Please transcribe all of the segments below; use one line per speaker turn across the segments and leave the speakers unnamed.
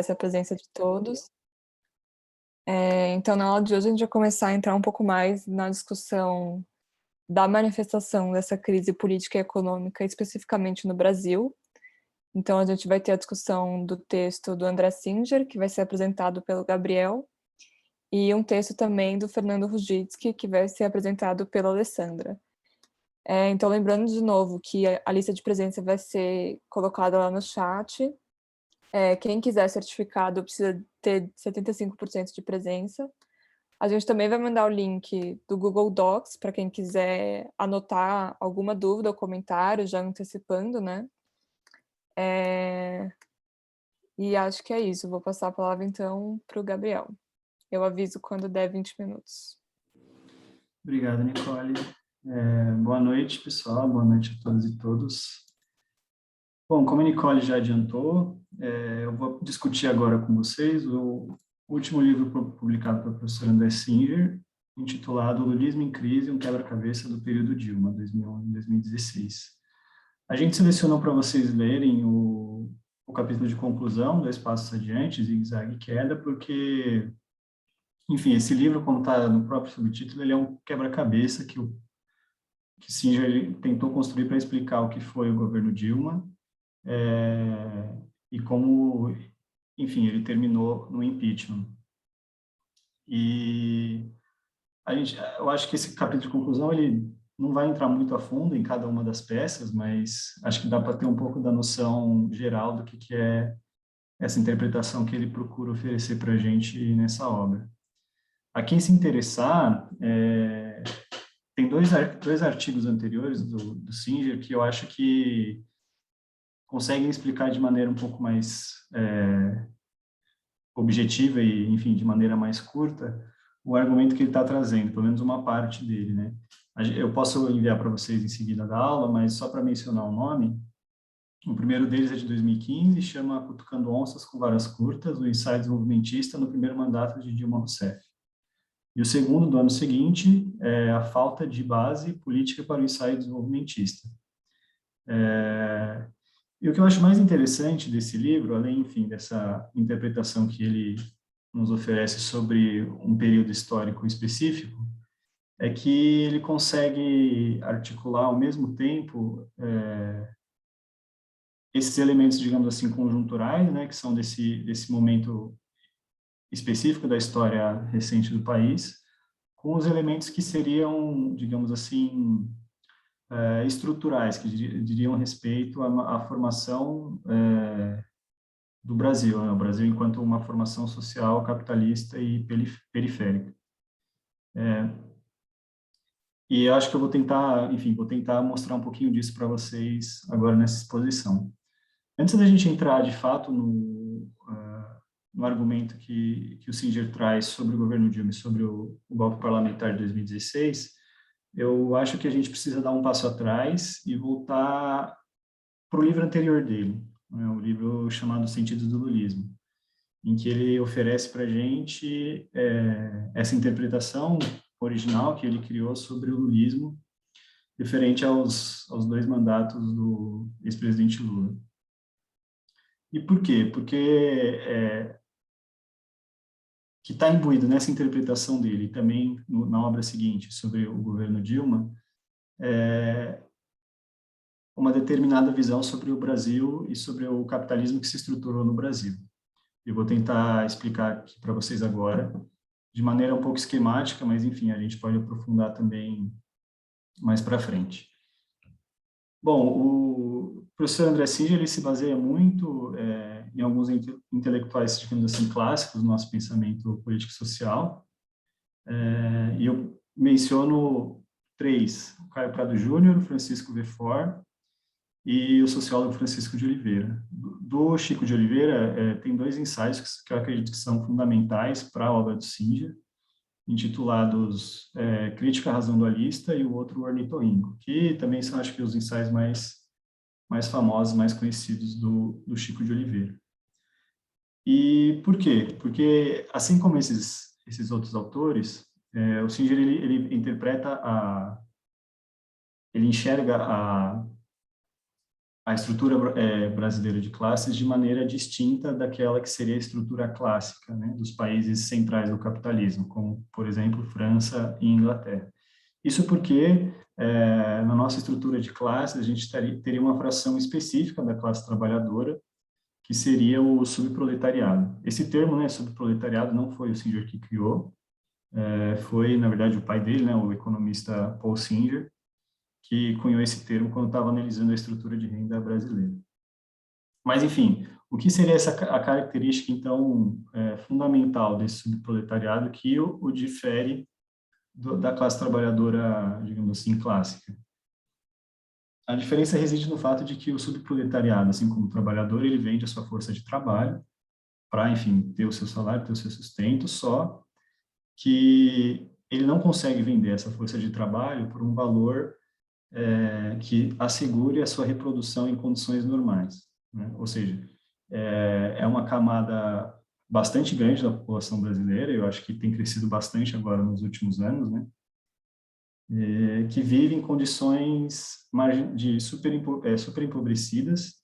agradeço a presença de todos. Então, na aula de hoje, a gente vai começar a entrar um pouco mais na discussão da manifestação dessa crise política e econômica, especificamente no Brasil. Então, a gente vai ter a discussão do texto do André Singer, que vai ser apresentado pelo Gabriel, e um texto também do Fernando Rujitsky, que vai ser apresentado pela Alessandra. Então, lembrando de novo que a lista de presença vai ser colocada lá no chat. Quem quiser certificado precisa ter 75% de presença. A gente também vai mandar o link do Google Docs para quem quiser anotar alguma dúvida ou comentário, já antecipando, né? E acho que é isso. Vou passar a palavra, então, para o Gabriel. Eu aviso quando der 20 minutos.
Obrigado, Nicole. Boa noite, pessoal. Boa noite a todas e todos. Bom, como a Nicole já adiantou, eu vou discutir agora com vocês o último livro publicado pelo professor André Singer, intitulado Lulismo em Crise, um quebra-cabeça do período Dilma, 2011-2016. A gente selecionou para vocês lerem o capítulo de conclusão, Dois Passos Adiante, Zigue-Zague e Queda, porque, enfim, esse livro, como está no próprio subtítulo, ele é um quebra-cabeça que Singer tentou construir para explicar o que foi o governo Dilma, e como, enfim, ele terminou no impeachment. E eu acho que esse capítulo de conclusão, ele não vai entrar muito a fundo em cada uma das peças, mas acho que dá para ter um pouco da noção geral do que é essa interpretação que ele procura oferecer para a gente nessa obra. A quem se interessar, tem dois artigos anteriores do Singer que eu acho que conseguem explicar de maneira um pouco mais objetiva e, enfim, de maneira mais curta, o argumento que ele está trazendo, pelo menos uma parte dele, né? Eu posso enviar para vocês em seguida da aula, mas só para mencionar o nome, o primeiro deles é de 2015, chama Cutucando Onças com Varas Curtas, o ensaio desenvolvimentista no primeiro mandato de Dilma Rousseff. E o segundo, do ano seguinte, é A Falta de Base Política para o Ensaio Desenvolvimentista. E o que eu acho mais interessante desse livro, além, enfim, dessa interpretação que ele nos oferece sobre um período histórico específico, é que ele consegue articular ao mesmo tempo esses elementos, digamos assim, conjunturais, né, que são desse momento específico da história recente do país, com os elementos que seriam, digamos assim, estruturais, que diriam respeito à formação do Brasil, né? O Brasil enquanto uma formação social capitalista e periférica. E eu acho que eu vou tentar, enfim, vou tentar mostrar um pouquinho disso para vocês agora nessa exposição. Antes da gente entrar, de fato, no argumento que o Singer traz sobre o governo Dilma e sobre o golpe parlamentar de 2016, eu acho que a gente precisa dar um passo atrás e voltar para o livro anterior dele, né, o livro chamado Sentidos do Lulismo, em que ele oferece para a gente essa interpretação original que ele criou sobre o lulismo, referente aos dois mandatos do ex-presidente Lula. E por quê? Porque que está imbuído nessa interpretação dele, e também na obra seguinte, sobre o governo Dilma, uma determinada visão sobre o Brasil e sobre o capitalismo que se estruturou no Brasil. Eu vou tentar explicar aqui para vocês agora, de maneira um pouco esquemática, mas, enfim, a gente pode aprofundar também mais para frente. Bom, o professor André Singer, ele se baseia muito em alguns intelectuais, digamos assim, clássicos do nosso pensamento político-social, e eu menciono três: o Caio Prado Júnior, o Francisco Verfort e o sociólogo Francisco de Oliveira. Do Chico de Oliveira, tem dois ensaios que eu acredito que são fundamentais para a obra do Singer, intitulados Crítica à Razão Dualista e o outro, Ornitorrinco, que também são, acho que, os ensaios mais famosos, mais conhecidos do Chico de Oliveira. E por quê? Porque, assim como esses outros autores, o Singer, ele interpreta ele enxerga a estrutura brasileira de classes de maneira distinta daquela que seria a estrutura clássica, né, dos países centrais do capitalismo, como, por exemplo, França e Inglaterra. Isso porque, na nossa estrutura de classes, a gente teria uma fração específica da classe trabalhadora, que seria o subproletariado. Esse termo, né, subproletariado, não foi o Singer que criou, foi, na verdade, o pai dele, né, o economista Paul Singer, que cunhou esse termo quando estava analisando a estrutura de renda brasileira. Mas, enfim, o que seria a característica, então, fundamental desse subproletariado que o difere da classe trabalhadora, digamos assim, clássica? A diferença reside no fato de que o subproletariado, assim como o trabalhador, ele vende a sua força de trabalho para, enfim, ter o seu salário, ter o seu sustento, só que ele não consegue vender essa força de trabalho por um valor que assegure a sua reprodução em condições normais, né? Ou seja, é uma camada bastante grande da população brasileira, eu acho que tem crescido bastante agora nos últimos anos, né? Que vive em condições de super empobrecidas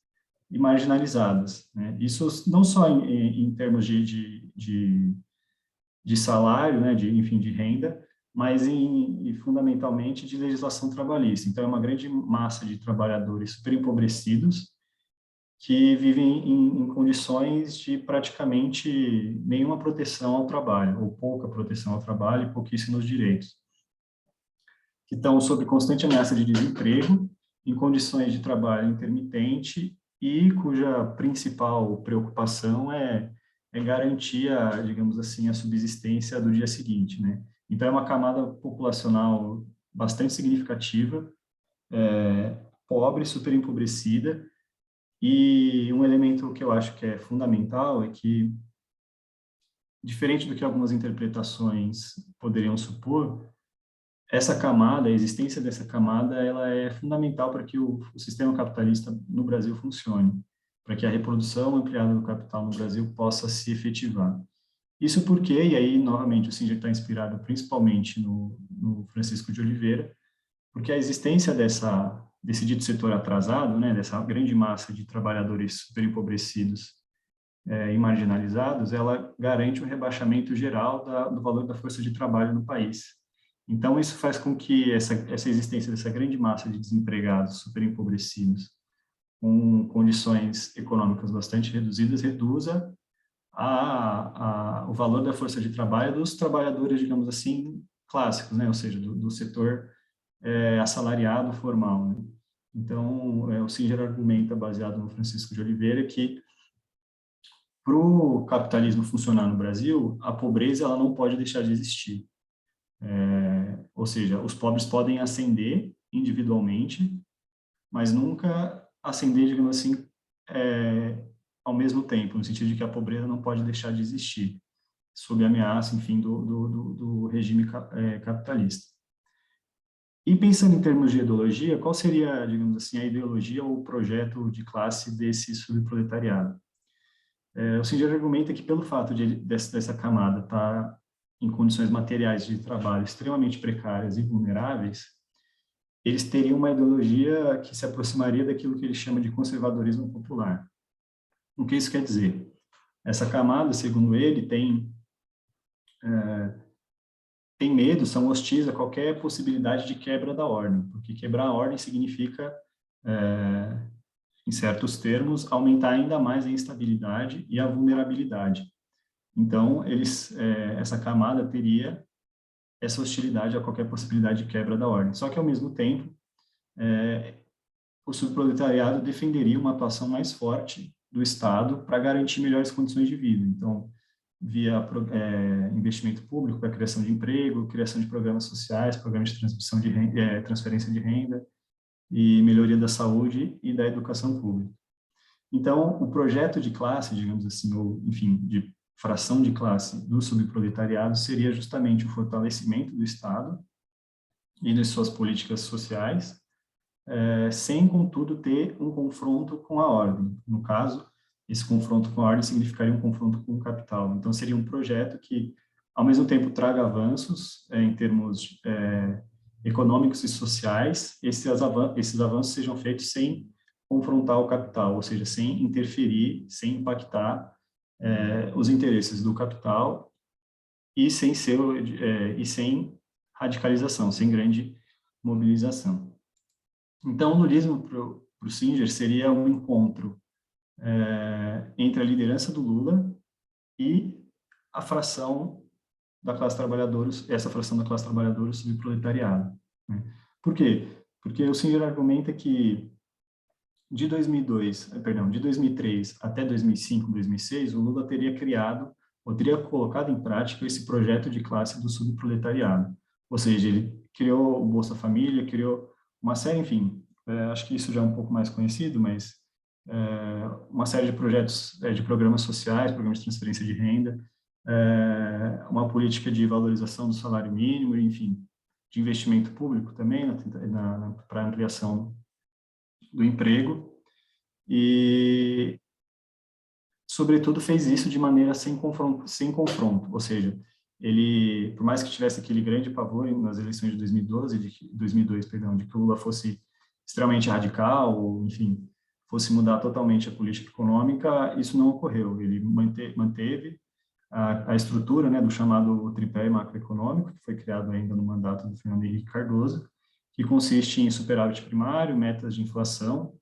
e marginalizadas, né? Isso não só em termos de salário, né, enfim, de renda, mas fundamentalmente de legislação trabalhista. Então, é uma grande massa de trabalhadores super empobrecidos que vivem em condições de praticamente nenhuma proteção ao trabalho, ou pouca proteção ao trabalho e pouquíssimos direitos, que estão sob constante ameaça de desemprego, em condições de trabalho intermitente e cuja principal preocupação é garantir, digamos assim, a subsistência do dia seguinte, né? Então, é uma camada populacional bastante significativa, pobre, super empobrecida, e um elemento que eu acho que é fundamental é que, diferente do que algumas interpretações poderiam supor, essa camada, a existência dessa camada, ela é fundamental para que o sistema capitalista no Brasil funcione, para que a reprodução ampliada do capital no Brasil possa se efetivar. Isso porque, e aí, novamente, o Singer está inspirado principalmente no Francisco de Oliveira, porque a existência desse dito setor atrasado, né, dessa grande massa de trabalhadores super empobrecidos e marginalizados, ela garante o rebaixamento geral do valor da força de trabalho no país. Então, isso faz com que essa existência dessa grande massa de desempregados super empobrecidos, com condições econômicas bastante reduzidas, reduza o valor da força de trabalho dos trabalhadores, digamos assim, clássicos, né? Ou seja, do setor assalariado formal, né? Então, o Singer argumenta, baseado no Francisco de Oliveira, que para o capitalismo funcionar no Brasil, a pobreza ela não pode deixar de existir. Ou seja, os pobres podem ascender individualmente, mas nunca ascender, digamos assim, ao mesmo tempo, no sentido de que a pobreza não pode deixar de existir, sob a ameaça, enfim, do regime capitalista. E pensando em termos de ideologia, qual seria, digamos assim, a ideologia ou o projeto de classe desse subproletariado? O Singer argumenta que pelo fato dessa camada estar em condições materiais de trabalho extremamente precárias e vulneráveis, eles teriam uma ideologia que se aproximaria daquilo que ele chama de conservadorismo popular. O que isso quer dizer? Essa camada, segundo ele, tem medo, são hostis a qualquer possibilidade de quebra da ordem, porque quebrar a ordem significa, em certos termos, aumentar ainda mais a instabilidade e a vulnerabilidade. Então, essa camada teria essa hostilidade a qualquer possibilidade de quebra da ordem. Só que, ao mesmo tempo, o subproletariado defenderia uma atuação mais forte do Estado para garantir melhores condições de vida. Então, via investimento público para criação de emprego, criação de programas sociais, programas de transmissão de renda, transferência de renda e melhoria da saúde e da educação pública. Então, o projeto de classe, digamos assim, ou, enfim, de fração de classe do subproletariado seria justamente o fortalecimento do Estado e de suas políticas sociais, sem, contudo, ter um confronto com a ordem. No caso, esse confronto com a ordem significaria um confronto com o capital. Então, seria um projeto que, ao mesmo tempo, traga avanços em termos econômicos e sociais. Esses avanços sejam feitos sem confrontar o capital, ou seja, sem interferir, sem impactar os interesses do capital e sem radicalização, sem grande mobilização. Então, o lulismo para o Singer seria um encontro entre a liderança do Lula e a fração da classe trabalhadora, essa fração da classe trabalhadora sobre o proletariado. Né? Por quê? Porque o Singer argumenta que de 2003 até 2005, 2006, o Lula teria criado ou teria colocado em prática esse projeto de classe do subproletariado. Ou seja, ele criou o Bolsa Família, criou uma série, enfim, acho que isso já é um pouco mais conhecido, mas uma série de projetos, de programas sociais, programas de transferência de renda, uma política de valorização do salário mínimo, enfim, de investimento público também para ampliação do emprego e, sobretudo, fez isso de maneira sem confronto, ou seja, ele, por mais que tivesse aquele grande pavor nas eleições de 2002, de que o Lula fosse extremamente radical, ou, enfim, fosse mudar totalmente a política econômica, isso não ocorreu. Ele manteve a estrutura, né, do chamado tripé macroeconômico, que foi criado ainda no mandato do Fernando Henrique Cardoso, que consiste em superávit primário, metas de inflação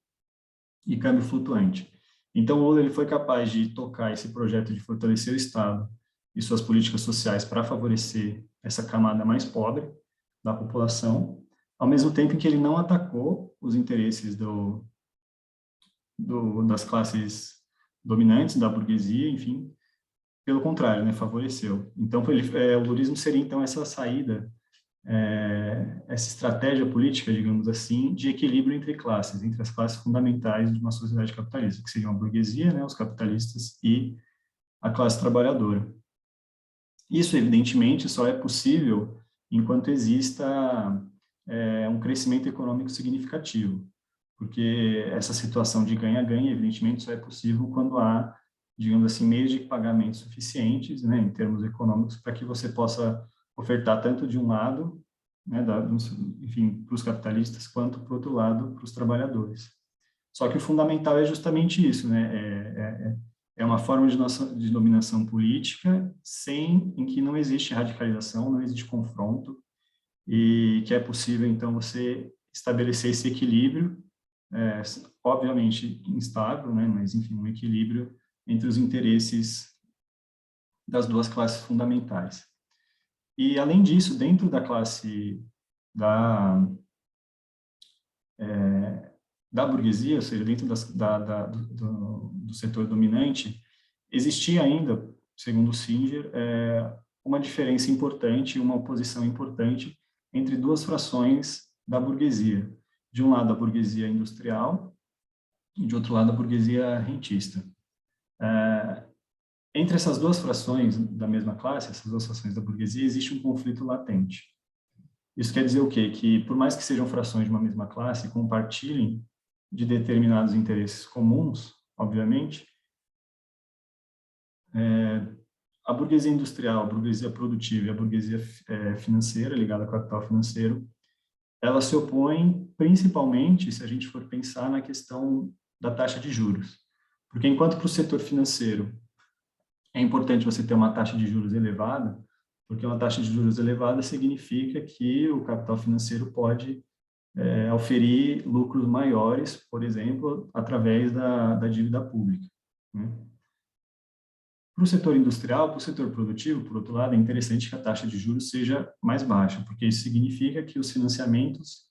e câmbio flutuante. Então, o Lula ele foi capaz de tocar esse projeto de fortalecer o Estado e suas políticas sociais para favorecer essa camada mais pobre da população, ao mesmo tempo em que ele não atacou os interesses das classes dominantes, da burguesia, enfim, pelo contrário, né, favoreceu. Então, o lulismo seria, então, essa saída, essa estratégia política, digamos assim, de equilíbrio entre classes, entre as classes fundamentais de uma sociedade capitalista, que seriam a burguesia, né, os capitalistas, e a classe trabalhadora. Isso, evidentemente, só é possível enquanto exista um crescimento econômico significativo, porque essa situação de ganha-ganha, evidentemente, só é possível quando há, digamos assim, meios de pagamento suficientes, né, em termos econômicos, para que você possa ofertar tanto de um lado, né, enfim, para os capitalistas, quanto, por outro lado, para os trabalhadores. Só que o fundamental é justamente isso, né, é uma forma de dominação política em que não existe radicalização, não existe confronto, e que é possível, então, você estabelecer esse equilíbrio, obviamente instável, né, mas, enfim, um equilíbrio entre os interesses das duas classes fundamentais. E, além disso, dentro da classe da burguesia, ou seja, dentro do setor dominante, existia ainda, segundo Singer, uma diferença importante, uma oposição importante entre duas frações da burguesia. De um lado, a burguesia industrial e, de outro lado, a burguesia rentista. Entre essas duas frações da mesma classe, essas duas frações da burguesia, existe um conflito latente. Isso quer dizer o quê? Que, por mais que sejam frações de uma mesma classe, compartilhem de determinados interesses comuns, obviamente, a burguesia industrial, a burguesia produtiva e a burguesia financeira, ligada ao capital financeiro, ela se opõe principalmente, se a gente for pensar na questão da taxa de juros. Porque enquanto para o setor financeiro é importante você ter uma taxa de juros elevada, porque uma taxa de juros elevada significa que o capital financeiro pode oferir lucros maiores, por exemplo, através da dívida pública. Né? Para o setor industrial, para o setor produtivo, por outro lado, é interessante que a taxa de juros seja mais baixa, porque isso significa que os financiamentos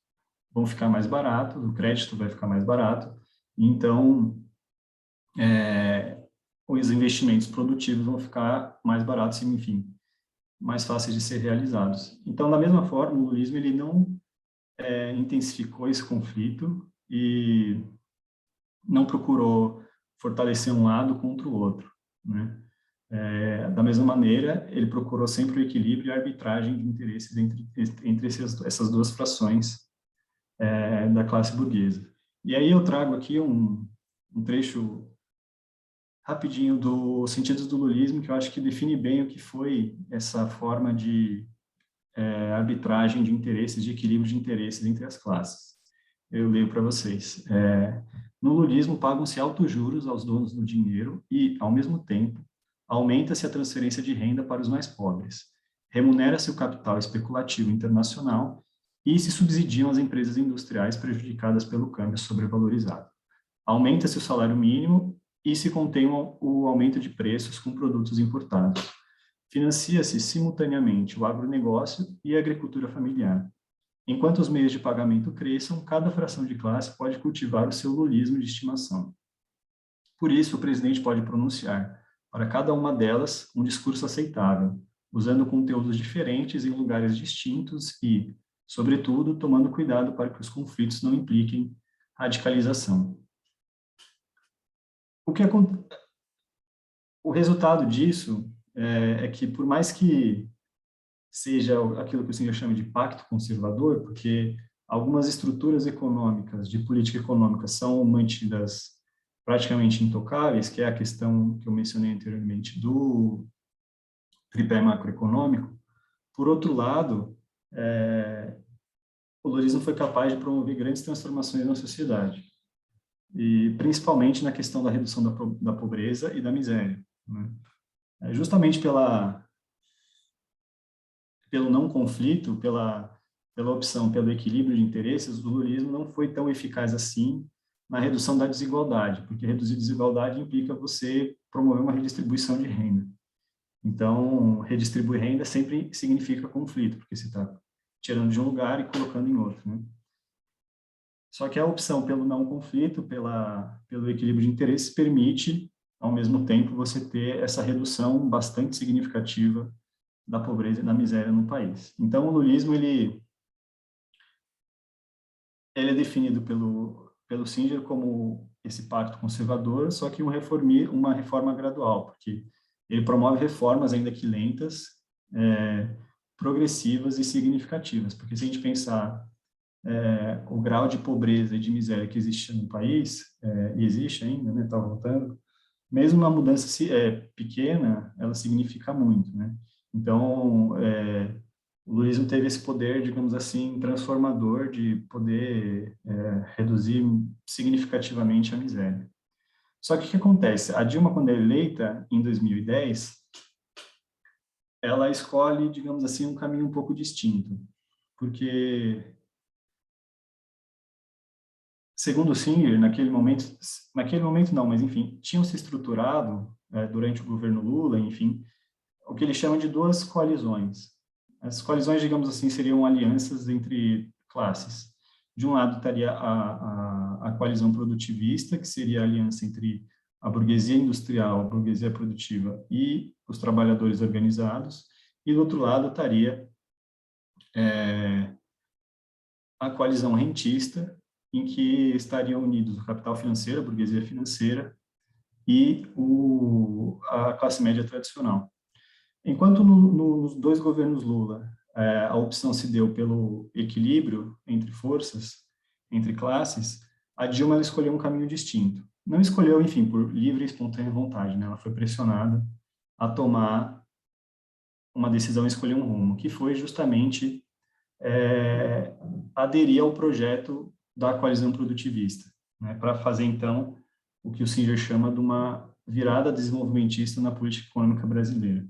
vão ficar mais baratos, o crédito vai ficar mais barato, então os investimentos produtivos vão ficar mais baratos, enfim, mais fáceis de ser realizados. Então, da mesma forma, o lulismo ele não intensificou esse conflito e não procurou fortalecer um lado contra o outro, né? Da mesma maneira, ele procurou sempre o equilíbrio e a arbitragem de interesses entre essas duas frações da classe burguesa. E aí eu trago aqui um trecho rapidinho do Sentidos do Lulismo, que eu acho que define bem o que foi essa forma de arbitragem de interesses, de equilíbrio de interesses entre as classes. Eu leio para vocês. No lulismo, pagam-se altos juros aos donos do dinheiro e, ao mesmo tempo, aumenta-se a transferência de renda para os mais pobres, remunera-se o capital especulativo internacional e se subsidiam as empresas industriais prejudicadas pelo câmbio sobrevalorizado. Aumenta-se o salário mínimo e se contém o aumento de preços com produtos importados. Financia-se simultaneamente o agronegócio e a agricultura familiar. Enquanto os meios de pagamento cresçam, cada fração de classe pode cultivar o seu lulismo de estimação. Por isso, o presidente pode pronunciar, para cada uma delas, um discurso aceitável, usando conteúdos diferentes em lugares distintos e, sobretudo, tomando cuidado para que os conflitos não impliquem radicalização. O resultado disso é que, por mais que seja aquilo que o senhor chama de pacto conservador, porque algumas estruturas econômicas, de política econômica, são mantidas praticamente intocáveis, que é a questão que eu mencionei anteriormente do tripé macroeconômico. Por outro lado, o lulismo foi capaz de promover grandes transformações na sociedade, e principalmente na questão da redução da pobreza e da miséria, né? Justamente pelo não conflito, pela opção, pelo equilíbrio de interesses, o lulismo não foi tão eficaz assim na redução da desigualdade, porque reduzir desigualdade implica você promover uma redistribuição de renda. Então, redistribuir renda sempre significa conflito, porque você está tirando de um lugar e colocando em outro, né? Só que a opção pelo não conflito, pelo equilíbrio de interesses, permite, ao mesmo tempo, você ter essa redução bastante significativa da pobreza e da miséria no país. Então, o lulismo, ele é definido pelo Singer como esse pacto conservador, só que uma reforma gradual, porque ele promove reformas, ainda que lentas, progressivas e significativas, porque se a gente pensar o grau de pobreza e de miséria que existe no país, e existe ainda, né, está voltando, mesmo uma mudança pequena, ela significa muito, né? Então, o lulismo teve esse poder, digamos assim, transformador de poder reduzir significativamente a miséria. Só que o que acontece? A Dilma, quando é eleita, em 2010, ela escolhe, digamos assim, um caminho um pouco distinto, porque, segundo o Singer, naquele momento não, mas enfim, tinham se estruturado, durante o governo Lula, enfim, o que ele chama de duas coalizões. As coalizões, digamos assim, seriam alianças entre classes. De um lado estaria a coalizão produtivista, que seria a aliança entre a burguesia industrial, a burguesia produtiva e os trabalhadores organizados, e do outro lado estaria a coalizão rentista, em que estariam unidos o capital financeiro, a burguesia financeira e a classe média tradicional. Enquanto nos dois governos Lula, a opção se deu pelo equilíbrio entre forças, entre classes, a Dilma ela escolheu um caminho distinto. Não escolheu, enfim, por livre e espontânea vontade, né? Ela foi pressionada a tomar uma decisão e escolher um rumo, que foi justamente aderir ao projeto da coalizão produtivista, né? Para fazer, então, o que o Singer chama de uma virada desenvolvimentista na política econômica brasileira.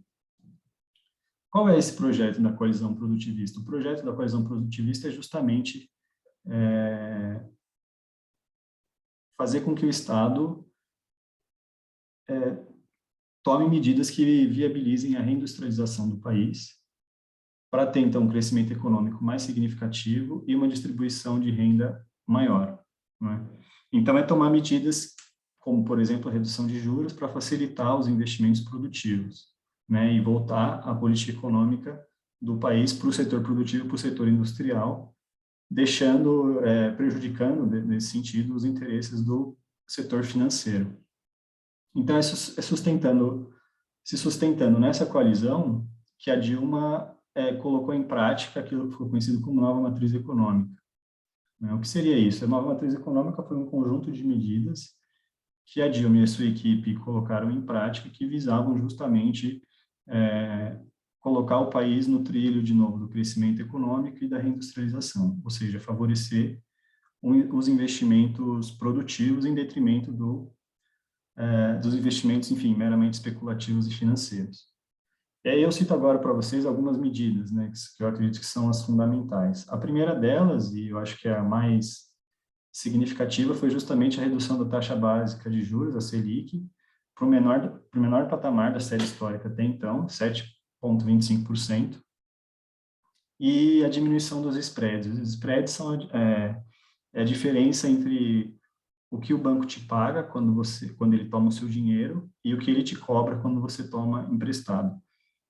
Qual é esse projeto da coalizão produtivista? O projeto da coalizão produtivista é justamente fazer com que o Estado tome medidas que viabilizem a reindustrialização do país, para ter, então, um crescimento econômico mais significativo e uma distribuição de renda maior, né? Então, é tomar medidas como, por exemplo, a redução de juros para facilitar os investimentos produtivos, né, e voltar a política econômica do país para o setor produtivo, para o setor industrial, prejudicando, nesse sentido, os interesses do setor financeiro. Então, se sustentando nessa coalizão que a Dilma colocou em prática aquilo que ficou conhecido como nova matriz econômica, né? O que seria isso? A nova matriz econômica foi um conjunto de medidas que a Dilma e a sua equipe colocaram em prática, que visavam justamente colocar o país no trilho, de novo, do crescimento econômico e da reindustrialização, ou seja, favorecer os investimentos produtivos em detrimento dos investimentos, enfim, meramente especulativos e financeiros. E aí eu cito agora para vocês algumas medidas, né, que eu acredito que são as fundamentais. A primeira delas, e eu acho que é a mais significativa, foi justamente a redução da taxa básica de juros, a Selic, para o menor patamar da série histórica até então, 7,25%, e a diminuição dos spreads. Os spreads são a diferença entre o que o banco te paga quando ele toma o seu dinheiro e o que ele te cobra quando você toma emprestado.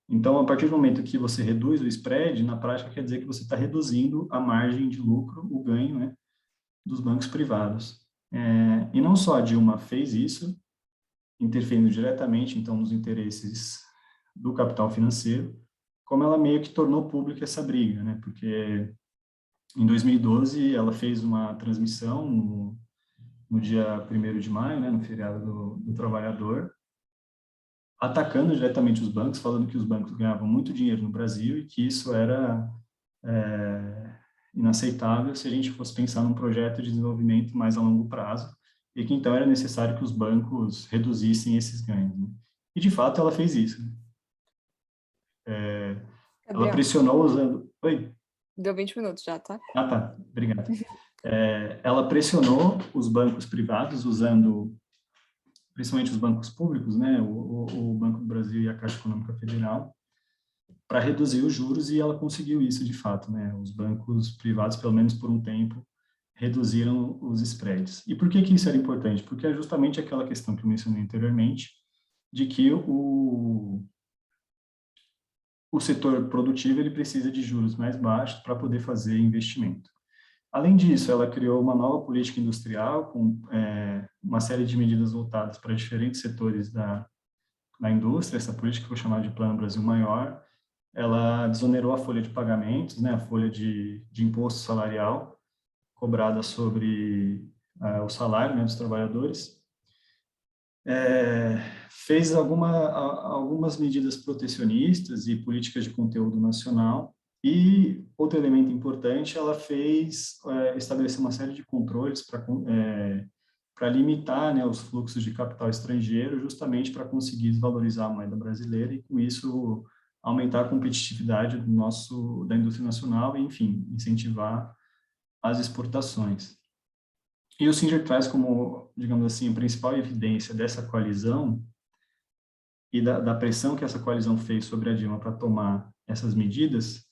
Então, a partir do momento que você reduz o spread, na prática quer dizer que você está reduzindo a margem de lucro, o ganho, né, dos bancos privados. E não só a Dilma fez isso, interferindo diretamente, então, nos interesses do capital financeiro, como ela meio que tornou pública essa briga, né, porque em 2012 ela fez uma transmissão no dia 1º de maio, né, no feriado do trabalhador, atacando diretamente os bancos, falando que os bancos ganhavam muito dinheiro no Brasil e que isso era inaceitável se a gente fosse pensar num projeto de desenvolvimento mais a longo prazo, e que então era necessário que os bancos reduzissem esses ganhos. Né? E, de fato, ela fez isso. Ela
Gabriel,
pressionou usando... Oi?
deu 20 minutos já, tá?
Ah, tá. Obrigado. Ela pressionou os bancos privados usando, principalmente os bancos públicos, né, o Banco do Brasil e a Caixa Econômica Federal, para reduzir os juros, e ela conseguiu isso de fato, né? Os bancos privados, pelo menos por um tempo, reduziram os spreads. E por que isso era importante? Porque é justamente aquela questão que eu mencionei anteriormente, de que o setor produtivo ele precisa de juros mais baixos para poder fazer investimento. Além disso, ela criou uma nova política industrial com uma série de medidas voltadas para diferentes setores da indústria. Essa política foi chamada de Plano Brasil Maior. Ela desonerou a folha de pagamentos, né, a folha de imposto salarial cobrada sobre o salário, né, dos trabalhadores. Fez algumas medidas protecionistas e políticas de conteúdo nacional. E outro elemento importante, ela estabeleceu uma série de controles para limitar, né, os fluxos de capital estrangeiro, justamente para conseguir desvalorizar a moeda brasileira e, com isso, aumentar a competitividade da indústria nacional e, enfim, incentivar as exportações. E o Singer traz como, digamos assim, a principal evidência dessa coalizão e da pressão que essa coalizão fez sobre a Dilma para tomar essas medidas,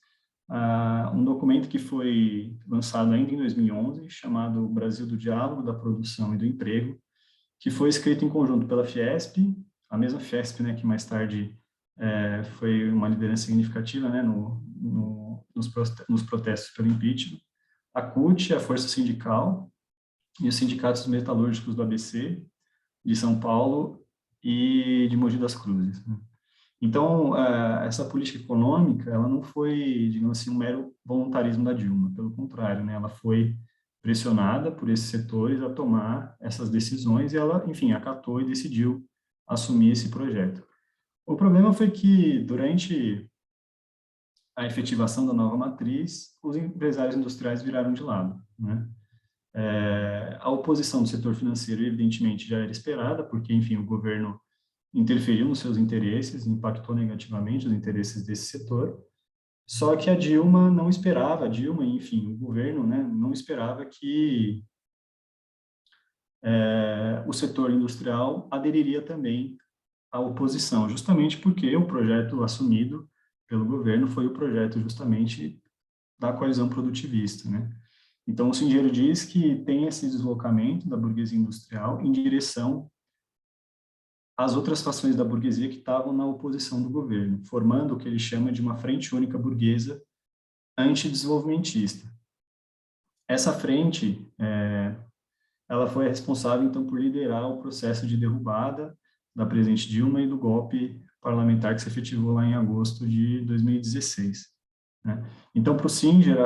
um documento que foi lançado ainda em 2011, chamado Brasil do Diálogo, da Produção e do Emprego, que foi escrito em conjunto pela Fiesp, a mesma Fiesp, né, que mais tarde foi uma liderança significativa, né, nos protestos pelo impeachment, a CUT, a Força Sindical, e os sindicatos metalúrgicos do ABC, de São Paulo e de Mogi das Cruzes. Né? Então, essa política econômica, ela não foi, digamos assim, um mero voluntarismo da Dilma, pelo contrário, né? Ela foi pressionada por esses setores a tomar essas decisões e ela, enfim, acatou e decidiu assumir esse projeto. O problema foi que, durante a efetivação da nova matriz, os empresários industriais viraram de lado, né? A oposição do setor financeiro, evidentemente, já era esperada, porque, enfim, o governo interferiu nos seus interesses, impactou negativamente os interesses desse setor. Só que a Dilma não esperava, enfim, o governo, né, não esperava que o setor industrial aderiria também à oposição, justamente porque o projeto assumido pelo governo foi o projeto justamente da coalizão produtivista, né? Então, o Singeiro diz que tem esse deslocamento da burguesia industrial em direção às outras fações da burguesia que estavam na oposição do governo, formando o que ele chama de uma frente única burguesa antidesenvolvimentista. Essa frente, ela foi responsável, então, por liderar o processo de derrubada da presidente Dilma e do golpe parlamentar que se efetivou lá em agosto de 2016. Né? Então, para o Singer,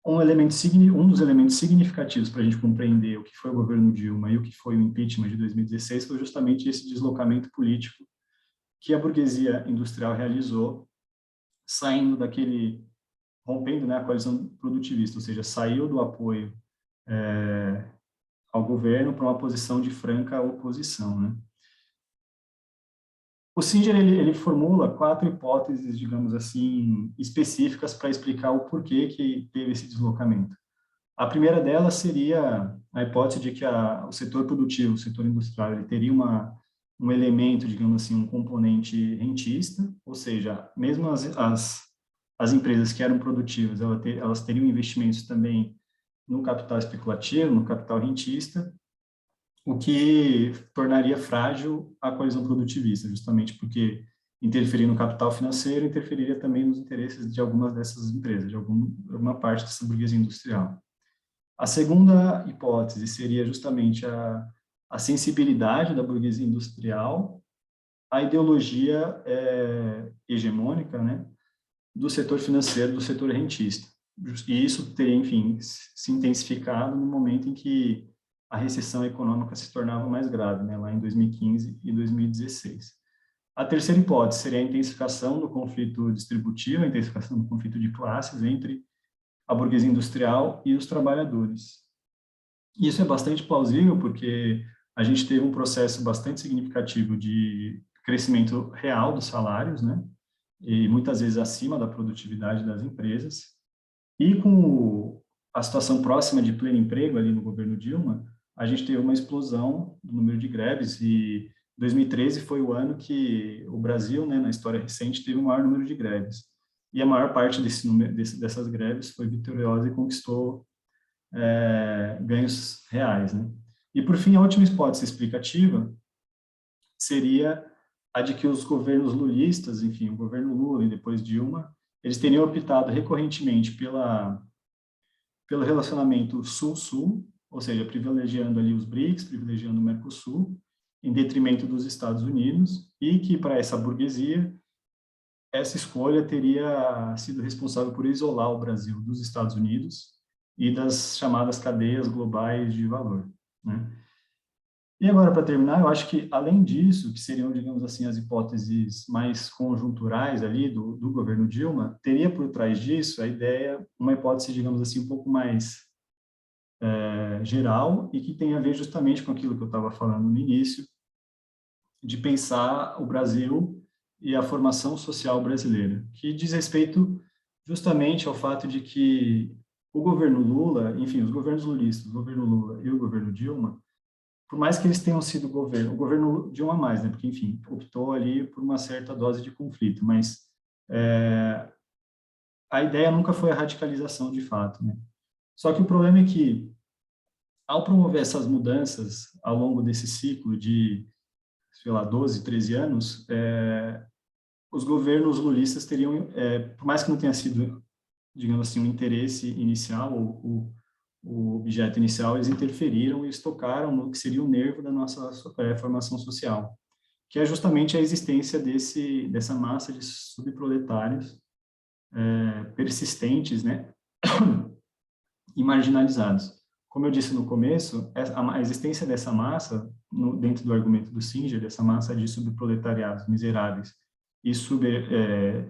um dos elementos significativos para a gente compreender o que foi o governo Dilma e o que foi o impeachment de 2016 foi justamente esse deslocamento político que a burguesia industrial realizou, saindo daquele rompendo, né, a coalizão produtivista, ou seja, saiu do apoio ao governo para uma posição de franca oposição, né? O Singer, ele formula 4 hipóteses, digamos assim, específicas para explicar o porquê que teve esse deslocamento. A primeira delas seria a hipótese de que o setor produtivo, o setor industrial, ele teria um elemento, digamos assim, um componente rentista, ou seja, mesmo as empresas que eram produtivas, elas teriam investimentos também no capital especulativo, no capital rentista, o que tornaria frágil a coesão produtivista, justamente porque interferir no capital financeiro interferiria também nos interesses de algumas dessas empresas, de alguma parte dessa burguesia industrial. A segunda hipótese seria justamente a sensibilidade da burguesia industrial à ideologia hegemônica, né, do setor financeiro, do setor rentista. E isso teria, enfim, se intensificado no momento em que a recessão econômica se tornava mais grave, né, lá em 2015 e 2016. A terceira hipótese seria a intensificação do conflito distributivo, a intensificação do conflito de classes entre a burguesia industrial e os trabalhadores. Isso é bastante plausível porque a gente teve um processo bastante significativo de crescimento real dos salários, né? E muitas vezes acima da produtividade das empresas. E com a situação próxima de pleno emprego ali no governo Dilma, a gente teve uma explosão do número de greves e 2013 foi o ano que o Brasil, né, na história recente, teve o maior número de greves. E a maior parte dessas greves foi vitoriosa e conquistou ganhos reais, né? E, por fim, a última hipótese explicativa seria a de que os governos lulistas, enfim, o governo Lula e depois Dilma, eles teriam optado recorrentemente pelo relacionamento Sul-Sul, ou seja, privilegiando ali os BRICS, privilegiando o Mercosul, em detrimento dos Estados Unidos, e que, para essa burguesia, essa escolha teria sido responsável por isolar o Brasil dos Estados Unidos e das chamadas cadeias globais de valor, né? E agora, para terminar, eu acho que, além disso, que seriam, digamos assim, as hipóteses mais conjunturais ali do governo Dilma, teria por trás disso a ideia, uma hipótese, digamos assim, um pouco mais geral e que tem a ver justamente com aquilo que eu estava falando no início, de pensar o Brasil e a formação social brasileira, que diz respeito justamente ao fato de que o governo Lula, enfim, os governos lulistas, o governo Lula e o governo Dilma, por mais que eles tenham sido o governo Dilma mais, né, porque, enfim, optou ali por uma certa dose de conflito, mas a ideia nunca foi a radicalização de fato, né? Só que o problema é que, ao promover essas mudanças ao longo desse ciclo de, sei lá, 12, 13 anos, os governos lulistas teriam, por mais que não tenha sido, digamos assim, um interesse inicial, ou o objeto inicial, eles interferiram e eles tocaram no que seria o nervo da nossa formação social, que é justamente a existência dessa massa de subproletários persistentes, né, e marginalizados. Como eu disse no começo, a existência dessa massa, dentro do argumento do Singer, dessa massa de subproletariados miseráveis e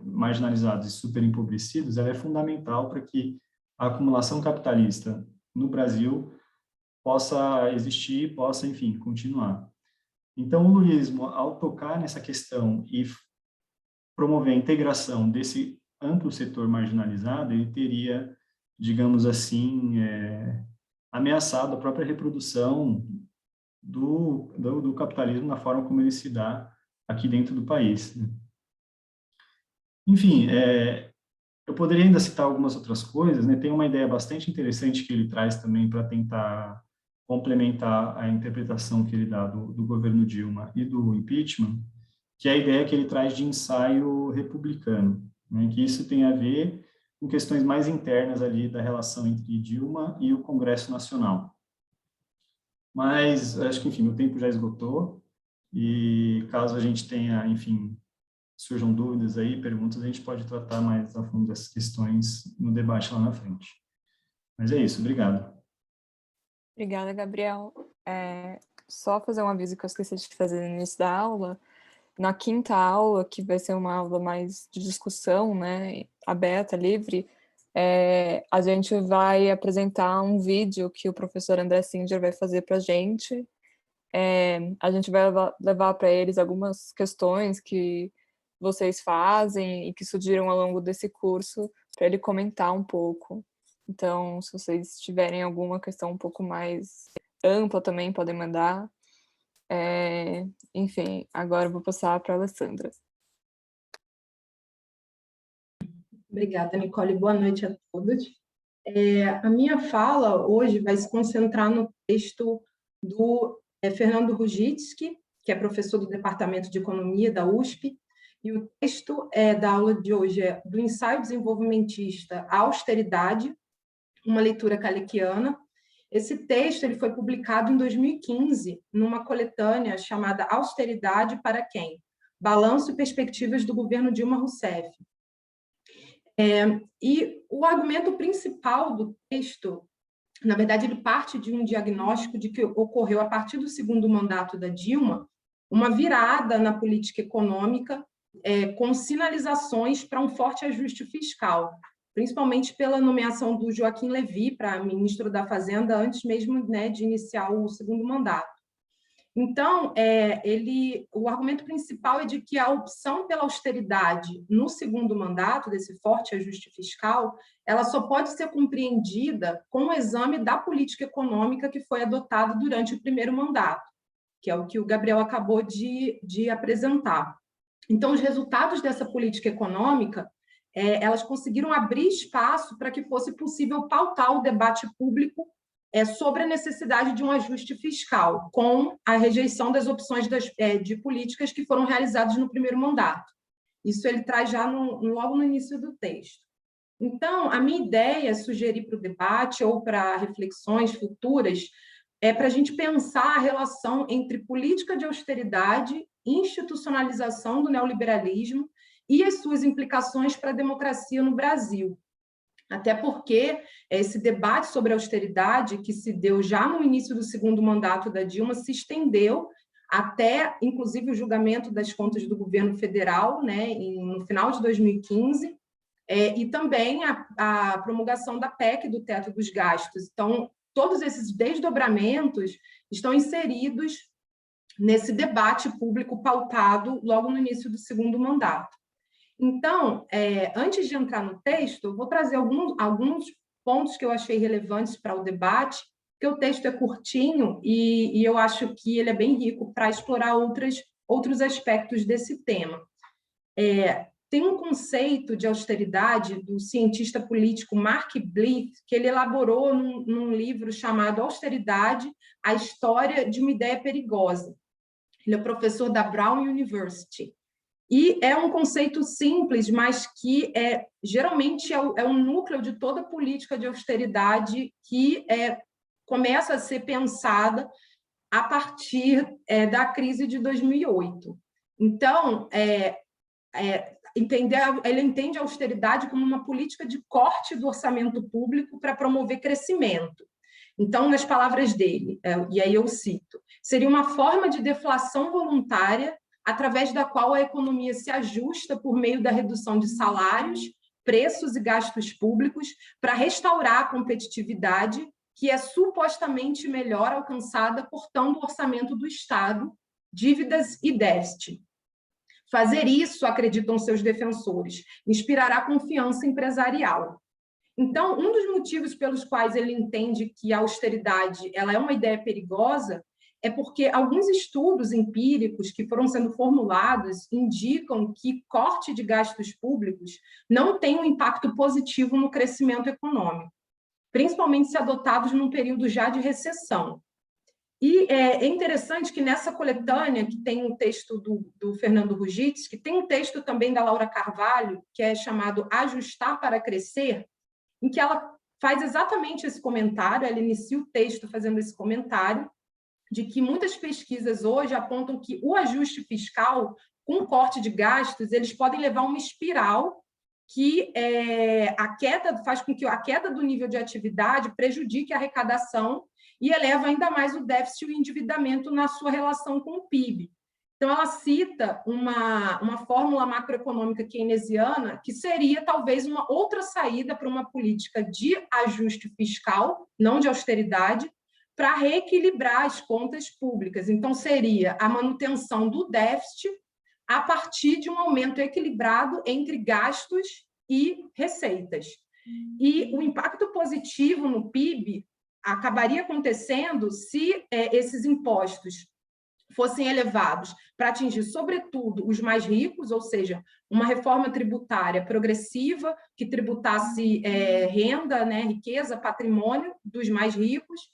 marginalizados e superempobrecidos, ela é fundamental para que a acumulação capitalista no Brasil possa existir, possa, enfim, continuar. Então, o lulismo, ao tocar nessa questão e promover a integração desse amplo setor marginalizado, ele teria, digamos assim, ameaçado a própria reprodução do capitalismo na forma como ele se dá aqui dentro do país, né? Enfim, eu poderia ainda citar algumas outras coisas, né? Tem uma ideia bastante interessante que ele traz também para tentar complementar a interpretação que ele dá do governo Dilma e do impeachment, que é a ideia que ele traz de ensaio republicano, né? Que isso tem a ver com questões mais internas ali da relação entre Dilma e o Congresso Nacional. Mas acho que, enfim, o tempo já esgotou e caso a gente tenha, enfim, surjam dúvidas aí, perguntas, a gente pode tratar mais a fundo dessas questões no debate lá na frente. Mas é isso, obrigado.
Obrigada, Gabriel. Só fazer um aviso que eu esqueci de fazer no início da aula. Na quinta aula, que vai ser uma aula mais de discussão, né, aberta, livre, A gente vai apresentar um vídeo que o professor André Singer vai fazer para a gente. A gente vai levar para eles algumas questões que vocês fazem e que surgiram ao longo desse curso, para ele comentar um pouco. Então, se vocês tiverem alguma questão um pouco mais ampla também, podem mandar. Enfim, agora eu vou passar para a Alessandra.
Obrigada, Nicole. Boa noite a todos. A minha fala hoje vai se concentrar no texto do Fernando Rujitsky, que é professor do Departamento de Economia da USP, e o texto da aula de hoje é do ensaio desenvolvimentista A Austeridade, uma leitura kalekiana. Esse texto ele foi publicado em 2015, numa coletânea chamada Austeridade para quem? Balanço e Perspectivas do Governo Dilma Rousseff. E o argumento principal do texto, na verdade, ele parte de um diagnóstico de que ocorreu, a partir do segundo mandato da Dilma, uma virada na política econômica, com sinalizações para um forte ajuste fiscal, principalmente pela nomeação do Joaquim Levy para ministro da Fazenda, antes mesmo, né, de iniciar o segundo mandato. Então, o argumento principal é de que a opção pela austeridade no segundo mandato, desse forte ajuste fiscal, ela só pode ser compreendida com o exame da política econômica que foi adotada durante o primeiro mandato, que é o que o Gabriel acabou de apresentar. Então, os resultados dessa política econômica, elas conseguiram abrir espaço para que fosse possível pautar o debate público sobre a necessidade de um ajuste fiscal, com a rejeição das opções de políticas que foram realizadas no primeiro mandato. Isso ele traz já logo no início do texto. Então, a minha ideia é sugerir para o debate ou para reflexões futuras para a gente pensar a relação entre política de austeridade, institucionalização do neoliberalismo e as suas implicações para a democracia no Brasil. Até porque esse debate sobre austeridade, que se deu já no início do segundo mandato da Dilma, se estendeu até, inclusive, o julgamento das contas do governo federal, né, no final de 2015, e também a promulgação da PEC do teto dos gastos. Então, todos esses desdobramentos estão inseridos nesse debate público pautado logo no início do segundo mandato. Então, antes de entrar no texto, eu vou trazer alguns pontos que eu achei relevantes para o debate, porque o texto é curtinho e eu acho que ele é bem rico para explorar outros aspectos desse tema. Tem um conceito de austeridade do cientista político Mark Blyth, que ele elaborou num livro chamado Austeridade, a História de uma Ideia Perigosa. Ele é professor da Brown University. E é um conceito simples, mas que geralmente é o núcleo de toda política de austeridade que começa a ser pensada a partir da crise de 2008. Então, ele entende a austeridade como uma política de corte do orçamento público para promover crescimento. Então, nas palavras dele, e aí eu cito, seria uma forma de deflação voluntária através da qual a economia se ajusta por meio da redução de salários, preços e gastos públicos para restaurar a competitividade que é supostamente melhor alcançada cortando o orçamento do Estado, dívidas e déficit. Fazer isso, acreditam seus defensores, inspirará confiança empresarial. Então, um dos motivos pelos quais ele entende que a austeridade ela é uma ideia perigosa é porque alguns estudos empíricos que foram sendo formulados indicam que corte de gastos públicos não tem um impacto positivo no crescimento econômico, principalmente se adotados num período já de recessão. E é interessante que nessa coletânea, que tem um texto do Fernando Rujitsky, que tem um texto também da Laura Carvalho, que é chamado Ajustar para Crescer, em que ela faz exatamente esse comentário, ela inicia o texto fazendo esse comentário, de que muitas pesquisas hoje apontam que o ajuste fiscal, com corte de gastos, eles podem levar a uma espiral que faz com que a queda do nível de atividade prejudique a arrecadação e eleva ainda mais o déficit e o endividamento na sua relação com o PIB. Então, ela cita uma fórmula macroeconômica keynesiana que seria, talvez, uma outra saída para uma política de ajuste fiscal, não de austeridade, para reequilibrar as contas públicas. Então, seria a manutenção do déficit a partir de um aumento equilibrado entre gastos e receitas. E o impacto positivo no PIB acabaria acontecendo se esses impostos fossem elevados para atingir, sobretudo, os mais ricos, ou seja, uma reforma tributária progressiva que tributasse renda, né, riqueza, patrimônio dos mais ricos,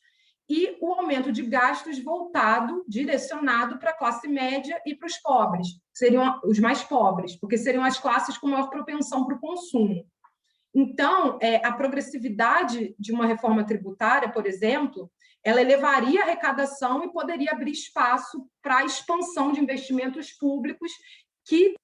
e o aumento de gastos voltado, direcionado para a classe média e para os pobres, seriam os mais pobres, porque seriam as classes com maior propensão para o consumo. Então, a progressividade de uma reforma tributária, por exemplo, ela elevaria a arrecadação e poderia abrir espaço para a expansão de investimentos públicos que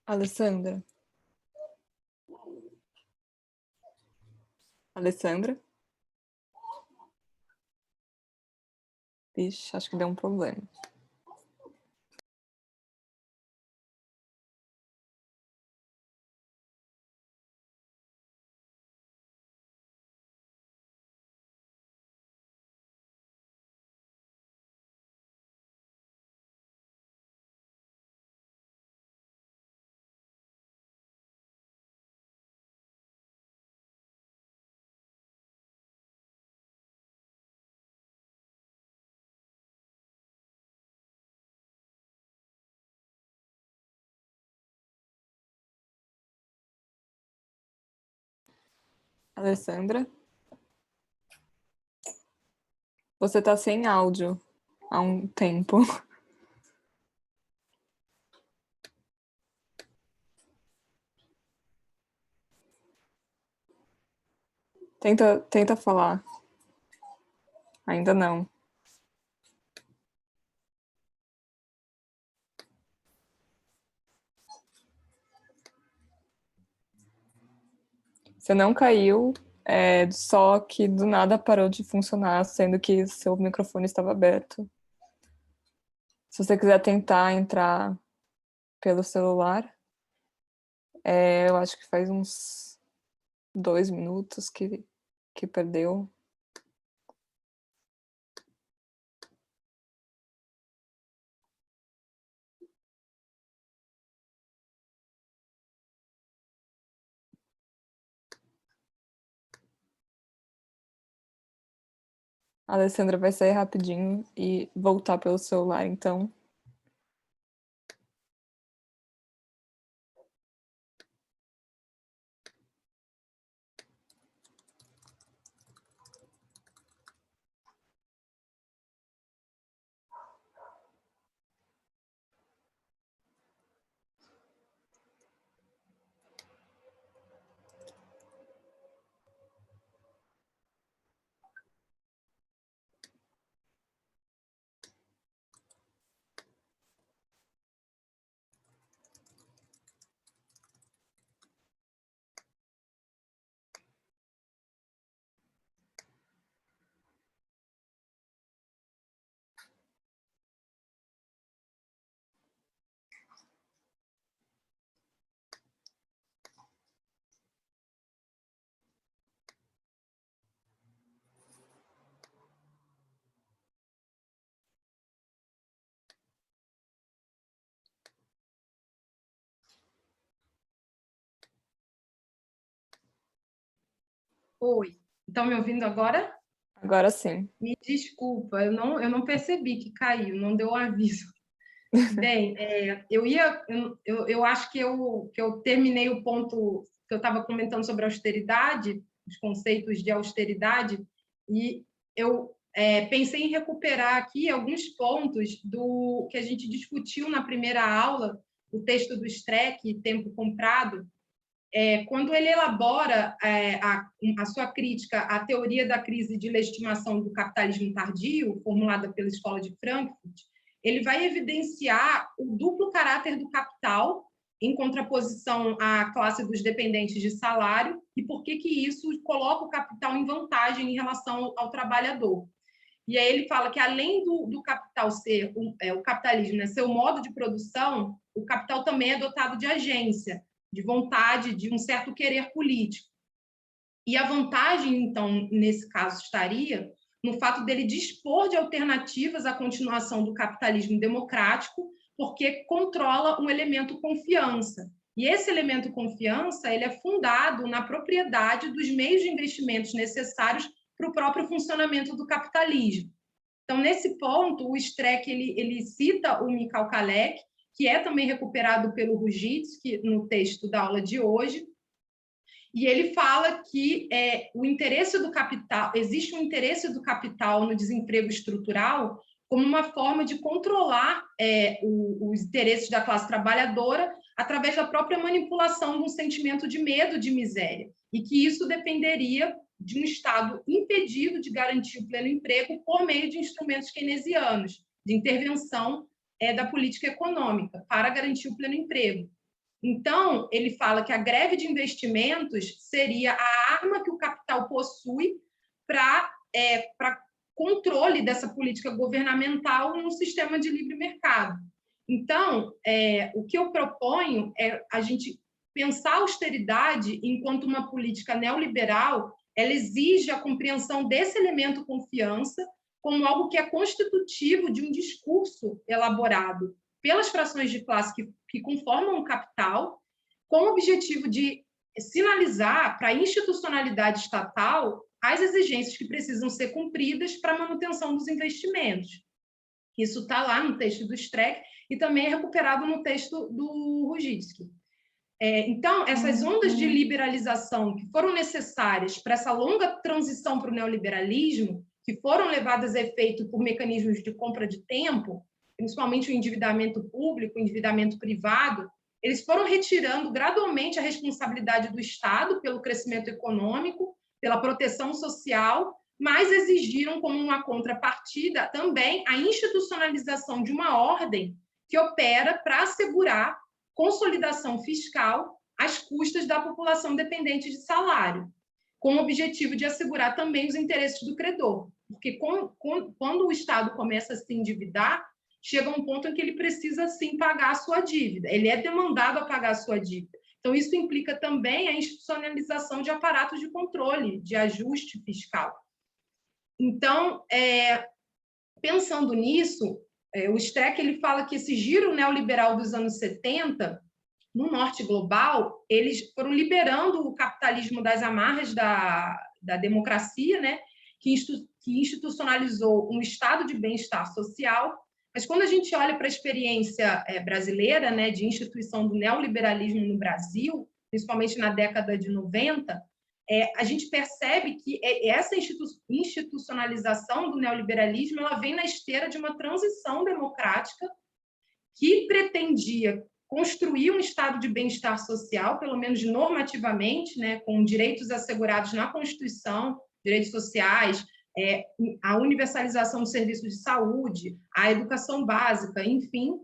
Alessandra? Alessandra? Ixi, acho que deu um problema. Alessandra? Você está sem áudio há um tempo. Tenta falar. Ainda não. Você não caiu, só que do nada parou de funcionar, sendo que seu microfone estava aberto. Se você quiser tentar entrar pelo celular, eu acho que faz uns 2 minutos que perdeu. A Alessandra vai sair rapidinho e voltar pelo celular, então.
Oi, estão me ouvindo agora?
Agora sim.
Me desculpa, eu não percebi que caiu, não deu um aviso. Bem, eu acho que eu terminei o ponto que eu estava comentando sobre austeridade, os conceitos de austeridade, e eu pensei em recuperar aqui alguns pontos do que a gente discutiu na primeira aula, o texto do Streck, Tempo Comprado, quando ele elabora a sua crítica à teoria da crise de legitimação do capitalismo tardio, formulada pela Escola de Frankfurt, ele vai evidenciar o duplo caráter do capital em contraposição à classe dos dependentes de salário e por que isso coloca o capital em vantagem em relação ao trabalhador. E aí ele fala que, além do capital ser o capitalismo, né, ser o modo de produção, o capital também é dotado de agência, de vontade, de um certo querer político. E a vantagem, então, nesse caso, estaria no fato dele dispor de alternativas à continuação do capitalismo democrático, porque controla um elemento confiança. E esse elemento confiança ele é fundado na propriedade dos meios de investimentos necessários para o próprio funcionamento do capitalismo. Então, nesse ponto, o Streeck ele cita o Michał Kalecki, que é também recuperado pelo Ruzicki no texto da aula de hoje, e ele fala que o interesse do capital, existe um interesse do capital no desemprego estrutural como uma forma de controlar os interesses da classe trabalhadora através da própria manipulação de um sentimento de medo de miséria, e que isso dependeria de um Estado impedido de garantir o pleno emprego por meio de instrumentos keynesianos, de intervenção da política econômica para garantir o pleno emprego. Então, ele fala que a greve de investimentos seria a arma que o capital possui para controle dessa política governamental num sistema de livre mercado. Então, o que eu proponho é a gente pensar a austeridade enquanto uma política neoliberal. Ela exige a compreensão desse elemento confiança como algo que é constitutivo de um discurso elaborado pelas frações de classe que conformam o capital, com o objetivo de sinalizar para a institucionalidade estatal as exigências que precisam ser cumpridas para a manutenção dos investimentos. Isso está lá no texto do Streeck e também é recuperado no texto do Ruzicki. Então, essas ondas de liberalização que foram necessárias para essa longa transição para o neoliberalismo, que foram levadas a efeito por mecanismos de compra de tempo, principalmente o endividamento público, o endividamento privado, eles foram retirando gradualmente a responsabilidade do Estado pelo crescimento econômico, pela proteção social, mas exigiram como uma contrapartida também a institucionalização de uma ordem que opera para assegurar consolidação fiscal às custas da população dependente de salário, com o objetivo de assegurar também os interesses do credor. Porque quando o Estado começa a se endividar, chega um ponto em que ele precisa, sim, pagar a sua dívida. Ele é demandado a pagar a sua dívida. Então, isso implica também a institucionalização de aparatos de controle, de ajuste fiscal. Então, pensando nisso, o Streeck ele fala que esse giro neoliberal dos anos 70, no norte global, eles foram liberando o capitalismo das amarras da democracia, né, que institucionalizou um estado de bem-estar social. Mas quando a gente olha para a experiência brasileira, né, de instituição do neoliberalismo no Brasil, principalmente na década de 90, a gente percebe que essa institucionalização do neoliberalismo ela vem na esteira de uma transição democrática que pretendia construir um estado de bem-estar social, pelo menos normativamente, né, com direitos assegurados na Constituição, direitos sociais, a universalização do serviço de saúde, a educação básica, enfim,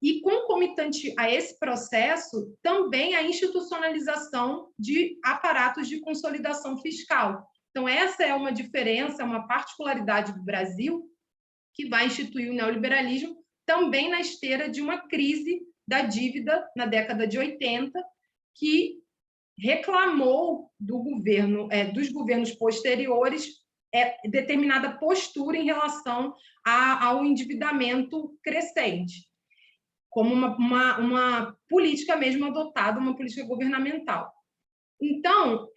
e concomitante a esse processo, também a institucionalização de aparatos de consolidação fiscal. Então, essa é uma diferença, uma particularidade do Brasil, que vai instituir o neoliberalismo também na esteira de uma crise da dívida na década de 80, que reclamou dos governos posteriores determinada postura em relação ao endividamento crescente, como uma política mesmo adotada, uma política governamental. Então,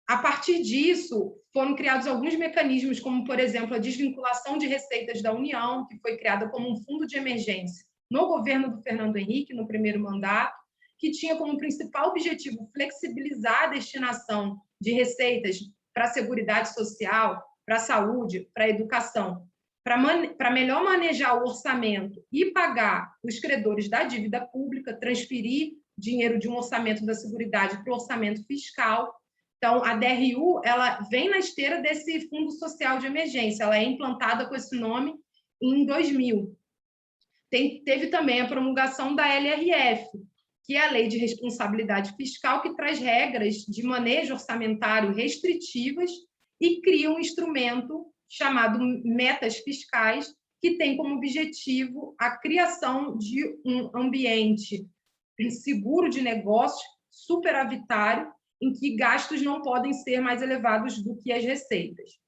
a partir disso, foram criados alguns mecanismos, como, por exemplo, a desvinculação de receitas da União, que foi criada como um fundo de emergência no governo do Fernando Henrique, no primeiro mandato, que tinha como principal objetivo flexibilizar a destinação de receitas para a Seguridade Social, para a saúde, para a educação, para melhor manejar o orçamento e pagar os credores da dívida pública, transferir dinheiro de um orçamento da Seguridade para o orçamento fiscal. Então, a DRU ela vem na esteira desse Fundo Social de Emergência, ela é implantada com esse nome em 2000. Teve também a promulgação da LRF, que é a Lei de Responsabilidade Fiscal, que traz regras de manejo orçamentário restritivas e cria um instrumento chamado Metas Fiscais, que tem como objetivo a criação de um ambiente seguro de negócios, superavitário, em que gastos não podem ser mais elevados do que as receitas.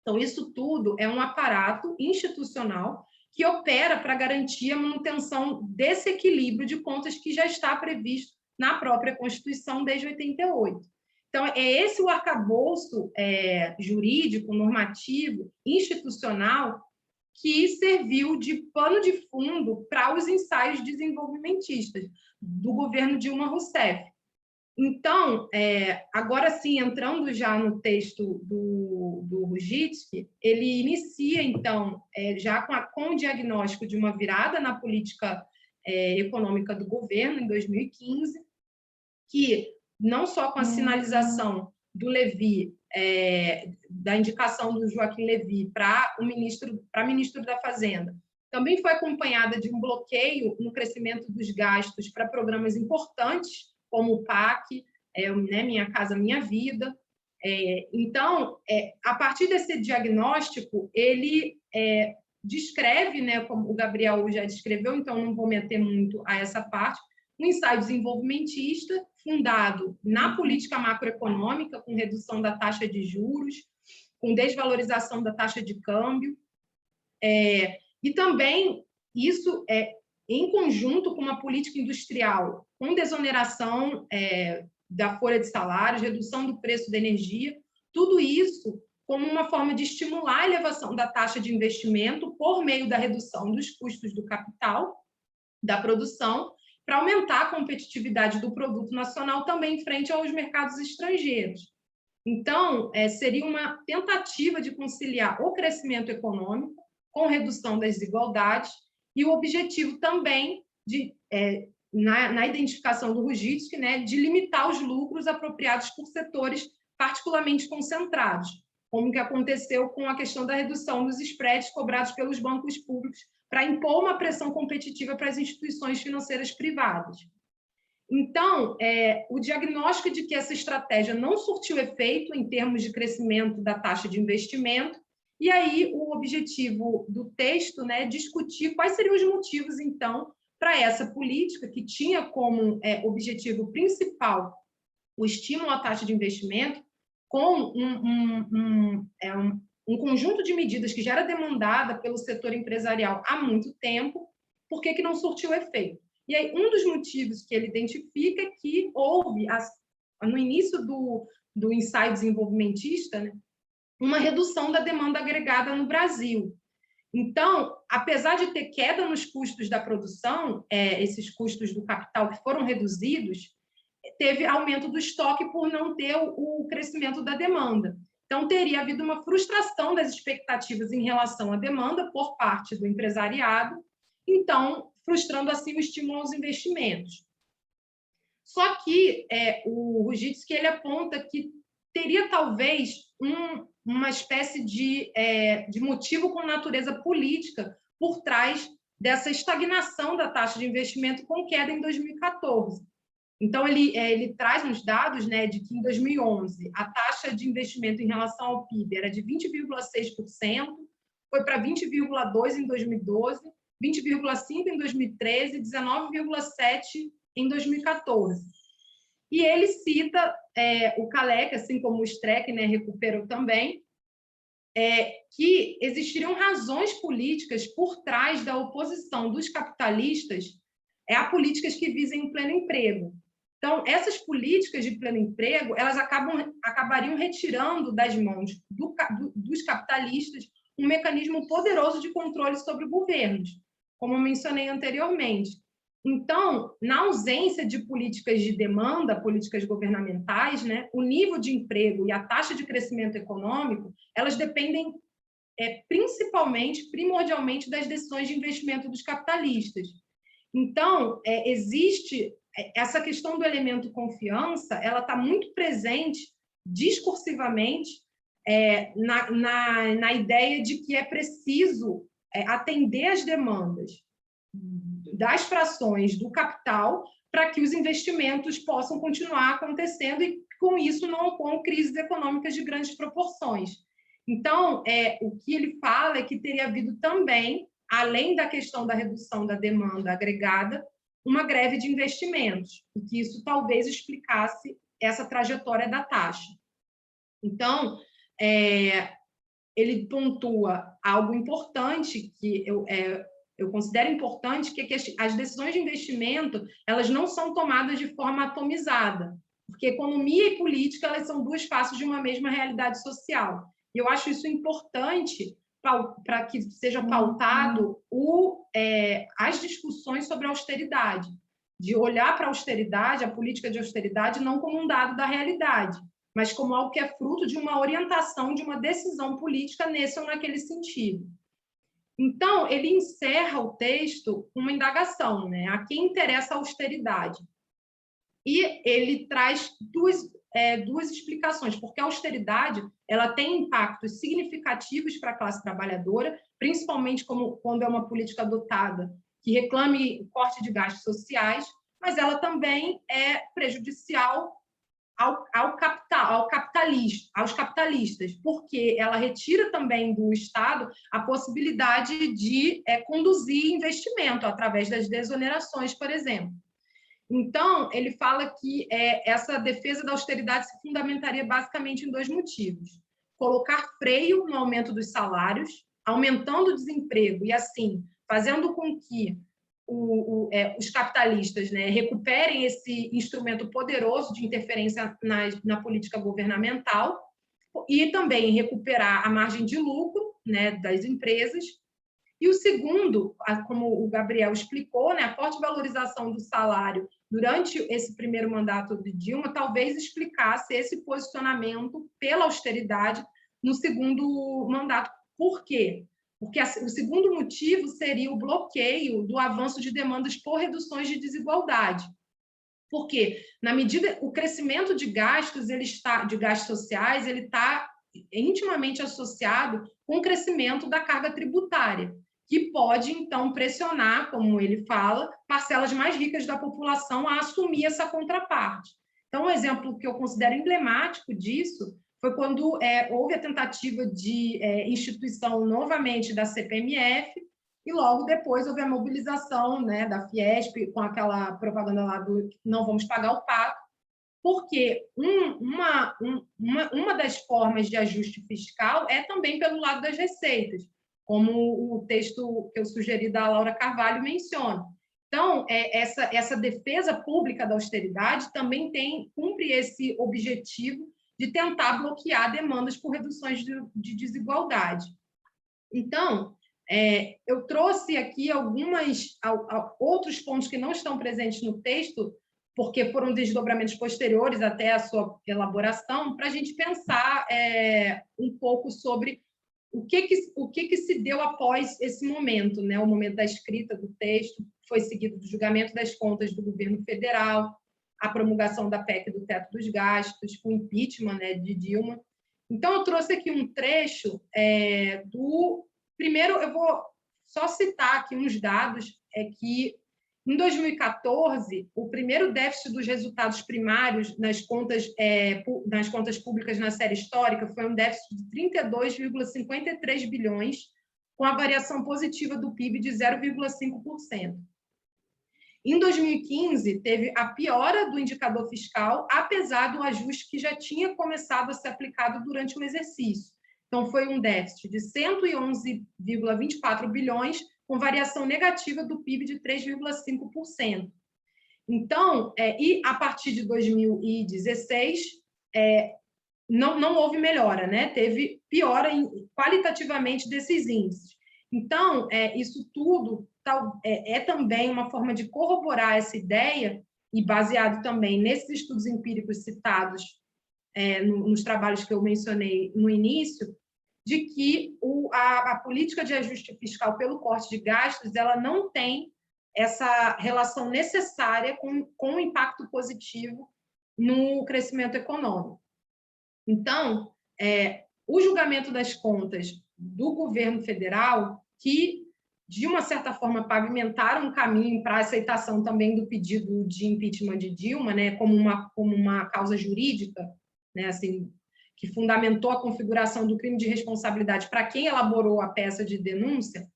Então, isso tudo é um aparato institucional que opera para garantir a manutenção desse equilíbrio de contas que já está previsto na própria Constituição desde 88. Então, é esse o arcabouço jurídico, normativo, institucional, que serviu de pano de fundo para os ensaios desenvolvimentistas do governo Dilma Rousseff. Então, agora sim, entrando já no texto do Ruzicki, ele inicia, então, já com o diagnóstico de uma virada na política econômica do governo, em 2015, que não só com a sinalização do Levy, da indicação do Joaquim Levy para ministro da Fazenda, também foi acompanhada de um bloqueio no crescimento dos gastos para programas importantes, como o PAC, Minha Casa Minha Vida. Então, a partir desse diagnóstico, ele descreve, né, como o Gabriel já descreveu, então não vou meter muito a essa parte, um ensaio desenvolvimentista fundado na política macroeconômica, com redução da taxa de juros, com desvalorização da taxa de câmbio, e também isso em conjunto com uma política industrial com desoneração da folha de salários, redução do preço da energia, tudo isso como uma forma de estimular a elevação da taxa de investimento por meio da redução dos custos do capital, da produção, para aumentar a competitividade do produto nacional também frente aos mercados estrangeiros. Então, seria uma tentativa de conciliar o crescimento econômico com redução das desigualdades e o objetivo também de, na identificação do Ruzicki, né, de limitar os lucros apropriados por setores particularmente concentrados, como que aconteceu com a questão da redução dos spreads cobrados pelos bancos públicos para impor uma pressão competitiva para as instituições financeiras privadas. Então, o diagnóstico de que essa estratégia não surtiu efeito em termos de crescimento da taxa de investimento, e aí o objetivo do texto, né, discutir quais seriam os motivos, então, para essa política que tinha como objetivo principal o estímulo à taxa de investimento, com um conjunto de medidas que já era demandada pelo setor empresarial há muito tempo, por que não surtiu efeito? E aí, um dos motivos que ele identifica é que houve, no início do ensaio desenvolvimentista, né, uma redução da demanda agregada no Brasil. Então, apesar de ter queda nos custos da produção, esses custos do capital que foram reduzidos, teve aumento do estoque por não ter o crescimento da demanda. Então, teria havido uma frustração das expectativas em relação à demanda por parte do empresariado, então, frustrando assim o estímulo aos investimentos. Só que o Ruzicki ele aponta que teria talvez uma espécie de motivo com natureza política por trás dessa estagnação da taxa de investimento com queda em 2014. Então, ele traz uns dados, né, de que em 2011 a taxa de investimento em relação ao PIB era de 20,6%, foi para 20,2% em 2012, 20,5% em 2013 e 19,7% em 2014. E ele cita o Kalecki, assim como o Streck, né, recuperou também, que existiriam razões políticas por trás da oposição dos capitalistas a políticas que visem o pleno emprego. Então, essas políticas de pleno emprego, elas acabariam retirando das mãos dos capitalistas um mecanismo poderoso de controle sobre governos, como eu mencionei anteriormente. Então, na ausência de políticas de demanda, políticas governamentais, né, o nível de emprego e a taxa de crescimento econômico, elas dependem primordialmente das decisões de investimento dos capitalistas. Então, existe essa questão do elemento confiança, ela está muito presente discursivamente na ideia de que é preciso atender às demandas das frações do capital para que os investimentos possam continuar acontecendo e, com isso, não ocorram crises econômicas de grandes proporções. Então, o que ele fala é que teria havido também, além da questão da redução da demanda agregada, uma greve de investimentos, e que isso talvez explicasse essa trajetória da taxa. Então, ele pontua algo importante que eu considero importante, que é que as decisões de investimento elas não são tomadas de forma atomizada, porque economia e política elas são duas faces de uma mesma realidade social. E eu acho isso importante para que seja pautado as discussões sobre a austeridade, de olhar para a austeridade, a política de austeridade, não como um dado da realidade, mas como algo que é fruto de uma orientação, de uma decisão política nesse ou naquele sentido. Então, ele encerra o texto com uma indagação, né? A quem interessa a austeridade? E ele traz duas explicações, porque a austeridade ela tem impactos significativos para a classe trabalhadora, principalmente quando é uma política adotada que reclame corte de gastos sociais, mas ela também é prejudicial aos capitalistas, porque ela retira também do Estado a possibilidade de conduzir investimento através das desonerações, por exemplo. Então, ele fala que essa defesa da austeridade se fundamentaria basicamente em dois motivos. Colocar freio no aumento dos salários, aumentando o desemprego e, assim, fazendo com que os capitalistas, né, recuperem esse instrumento poderoso de interferência na política governamental e também recuperar a margem de lucro, né, das empresas. E o segundo, como o Gabriel explicou, né, a forte valorização do salário durante esse primeiro mandato de Dilma talvez explicasse esse posicionamento pela austeridade no segundo mandato. Por quê? Porque o segundo motivo seria o bloqueio do avanço de demandas por reduções de desigualdade. Porque, na medida o crescimento de gastos, de gastos sociais, ele está intimamente associado com o crescimento da carga tributária, que pode, então, pressionar, como ele fala, parcelas mais ricas da população a assumir essa contraparte. Então, um exemplo que eu considero emblemático disso foi quando houve a tentativa de instituição novamente da CPMF e logo depois houve a mobilização, né, da Fiesp com aquela propaganda lá do não vamos pagar o pato, porque uma das formas de ajuste fiscal é também pelo lado das receitas, como o texto que eu sugeri da Laura Carvalho menciona. Então, essa defesa pública da austeridade também cumpre esse objetivo de tentar bloquear demandas por reduções de desigualdade. Então, eu trouxe aqui outros pontos que não estão presentes no texto, porque foram desdobramentos posteriores até a sua elaboração, para a gente pensar um pouco sobre o que se deu após esse momento, né? O momento da escrita do texto, foi seguido do julgamento das contas do governo federal, a promulgação da PEC do teto dos gastos, o impeachment, né, de Dilma. Então, eu trouxe aqui um trecho Primeiro, eu vou só citar aqui uns dados, que em 2014, o primeiro déficit dos resultados primários nas contas públicas na série histórica foi um déficit de 32,53 bilhões, com a variação positiva do PIB de 0,5%. Em 2015, teve a piora do indicador fiscal, apesar do ajuste que já tinha começado a ser aplicado durante o exercício. Então, foi um déficit de 111,24 bilhões, com variação negativa do PIB de 3,5%. Então, e a partir de 2016, não houve melhora, né? Teve piora qualitativamente desses índices. Então, isso tudo é também uma forma de corroborar essa ideia, e baseado também nesses estudos empíricos citados nos trabalhos que eu mencionei no início, de que a política de ajuste fiscal pelo corte de gastos ela não tem essa relação necessária com o impacto positivo no crescimento econômico. Então, o julgamento das contas do governo federal, que, de uma certa forma, pavimentaram um caminho para a aceitação também do pedido de impeachment de Dilma, né, como uma causa jurídica, né, assim, que fundamentou a configuração do crime de responsabilidade para quem elaborou a peça de denúncia.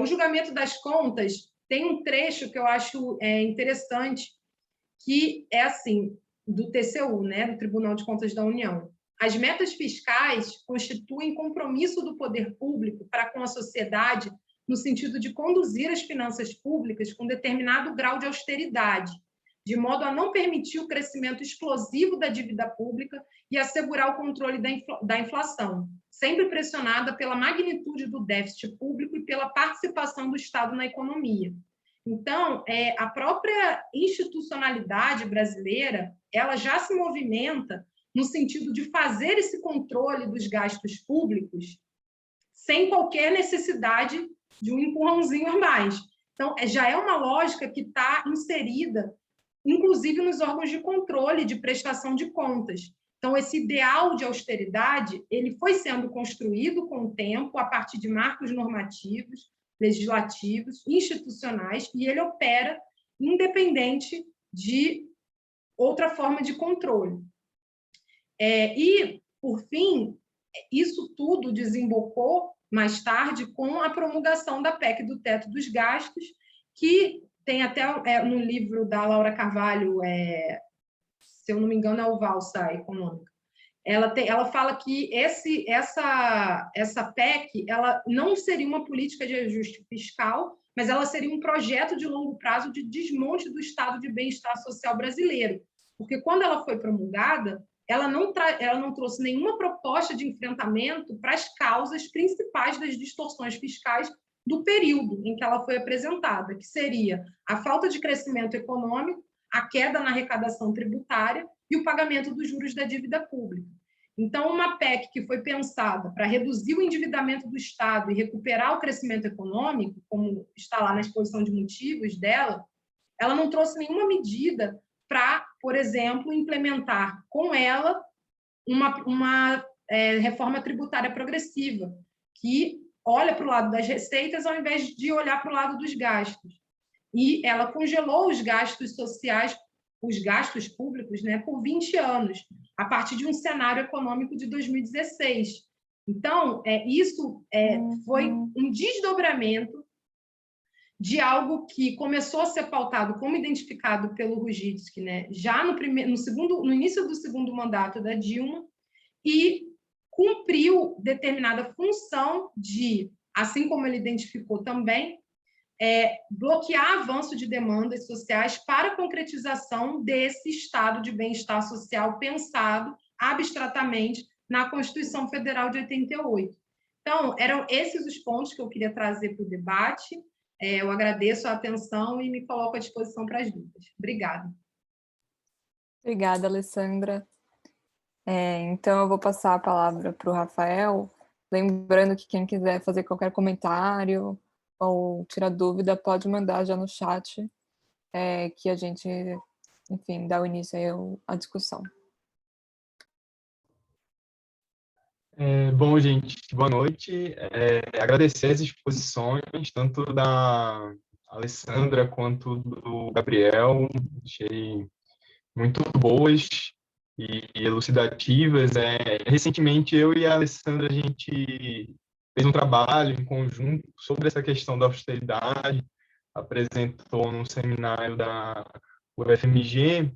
O julgamento das contas tem um trecho que eu acho interessante, que é assim, do TCU, né, do Tribunal de Contas da União. As metas fiscais constituem compromisso do poder público para com a sociedade no sentido de conduzir as finanças públicas com determinado grau de austeridade, de modo a não permitir o crescimento explosivo da dívida pública e assegurar o controle da inflação, sempre pressionada pela magnitude do déficit público e pela participação do Estado na economia. Então, a própria institucionalidade brasileira, ela já se movimenta no sentido de fazer esse controle dos gastos públicos sem qualquer necessidade de um empurrãozinho a mais. Então, já é uma lógica que está inserida, inclusive nos órgãos de controle de prestação de contas. Então, esse ideal de austeridade, ele foi sendo construído com o tempo, a partir de marcos normativos, legislativos, institucionais, e ele opera independente de outra forma de controle. E, por fim, isso tudo desembocou, mais tarde, com a promulgação da PEC do teto dos gastos, que tem até no livro da Laura Carvalho, se eu não me engano, é o Valsa Econômica. Ela fala que essa PEC ela não seria uma política de ajuste fiscal, mas ela seria um projeto de longo prazo de desmonte do estado de bem-estar social brasileiro. Porque, quando ela foi promulgada, ela não trouxe nenhuma proposta de enfrentamento para as causas principais das distorções fiscais do período em que ela foi apresentada, que seria a falta de crescimento econômico, a queda na arrecadação tributária e o pagamento dos juros da dívida pública. Então, uma PEC que foi pensada para reduzir o endividamento do Estado e recuperar o crescimento econômico, como está lá na exposição de motivos dela, ela não trouxe nenhuma medida para, por exemplo, implementar com ela uma reforma tributária progressiva, que olha para o lado das receitas ao invés de olhar para o lado dos gastos. E ela congelou os gastos sociais, os gastos públicos, né, por 20 anos, a partir de um cenário econômico de 2016. Então, isso foi um desdobramento de algo que começou a ser pautado, como identificado pelo Rujitsky, né, já no início do segundo mandato da Dilma, e cumpriu determinada função de, assim como ele identificou também, bloquear avanço de demandas sociais para a concretização desse estado de bem-estar social pensado abstratamente na Constituição Federal de 88. Então, eram esses os pontos que eu queria trazer para o debate. Eu agradeço a atenção e me coloco à disposição para as dúvidas. Obrigada.
Obrigada, Alessandra. Então, eu vou passar a palavra para o Rafael, lembrando que quem quiser fazer qualquer comentário ou tirar dúvida, pode mandar já no chat, que a gente, enfim, dá o início aí à discussão.
Bom, gente, boa noite. Agradecer as exposições, tanto da Alessandra quanto do Gabriel. Achei muito boas e elucidativas. Recentemente, eu e a Alessandra, a gente fez um trabalho em conjunto sobre essa questão da austeridade, apresentou num seminário da UFMG,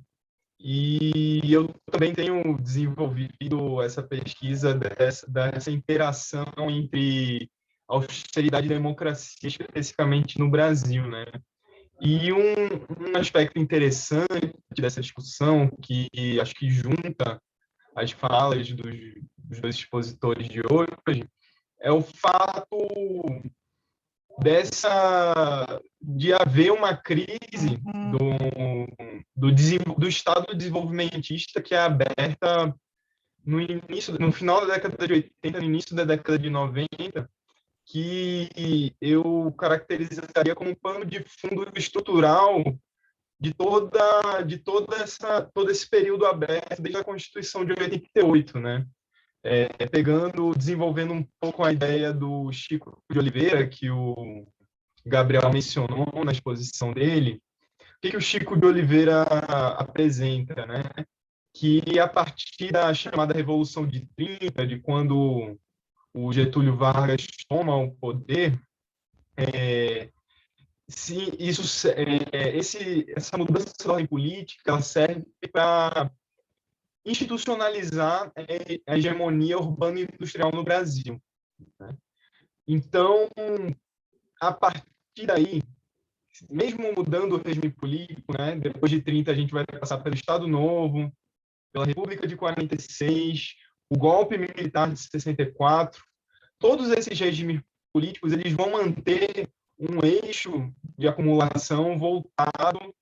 e eu também tenho desenvolvido essa pesquisa dessa interação entre austeridade e democracia, especificamente no Brasil, né? E um aspecto interessante dessa discussão, que acho que junta as falas dos dois expositores de hoje, é o fato de haver uma crise do Estado desenvolvimentista que é aberta no final da década de 80, no início da década de 90, que eu caracterizaria como um pano de fundo estrutural de todo esse período aberto desde a Constituição de 88, né? Desenvolvendo um pouco a ideia do Chico de Oliveira, que o Gabriel mencionou na exposição dele. O que o Chico de Oliveira apresenta, né? Que a partir da chamada Revolução de 30, de quando o Getúlio Vargas toma o poder, essa mudança da ordem política ela serve para institucionalizar a hegemonia urbana e industrial no Brasil, né? Então, a partir daí, mesmo mudando o regime político, né, depois de 30 a gente vai passar pelo Estado Novo, pela República de 46, o golpe militar de 64, todos esses regimes políticos eles vão manter um eixo de acumulação voltado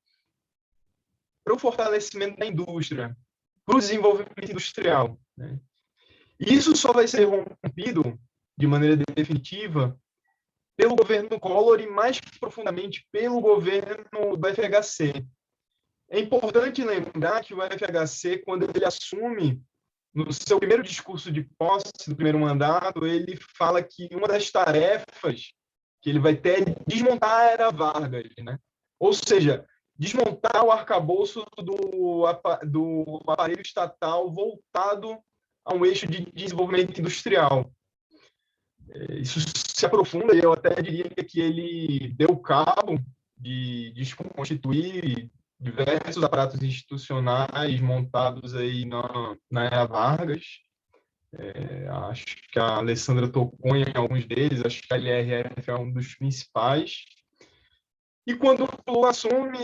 para o fortalecimento da indústria, para o desenvolvimento industrial, né? E isso só vai ser rompido de maneira definitiva pelo governo Collor e, mais profundamente, pelo governo do FHC. É importante lembrar que o FHC, quando ele assume, no seu primeiro discurso de posse do primeiro mandato, ele fala que uma das tarefas que ele vai ter é desmontar a era Vargas, né? Ou seja, desmontar o arcabouço do aparelho estatal voltado a um eixo de desenvolvimento industrial. Isso se aprofunda, e eu até diria que ele deu cabo de desconstituir diversos aparatos institucionais montados aí na era Vargas. Acho que a Alessandra tocou em alguns deles, acho que a LRF é um dos principais. E quando o Lula assume,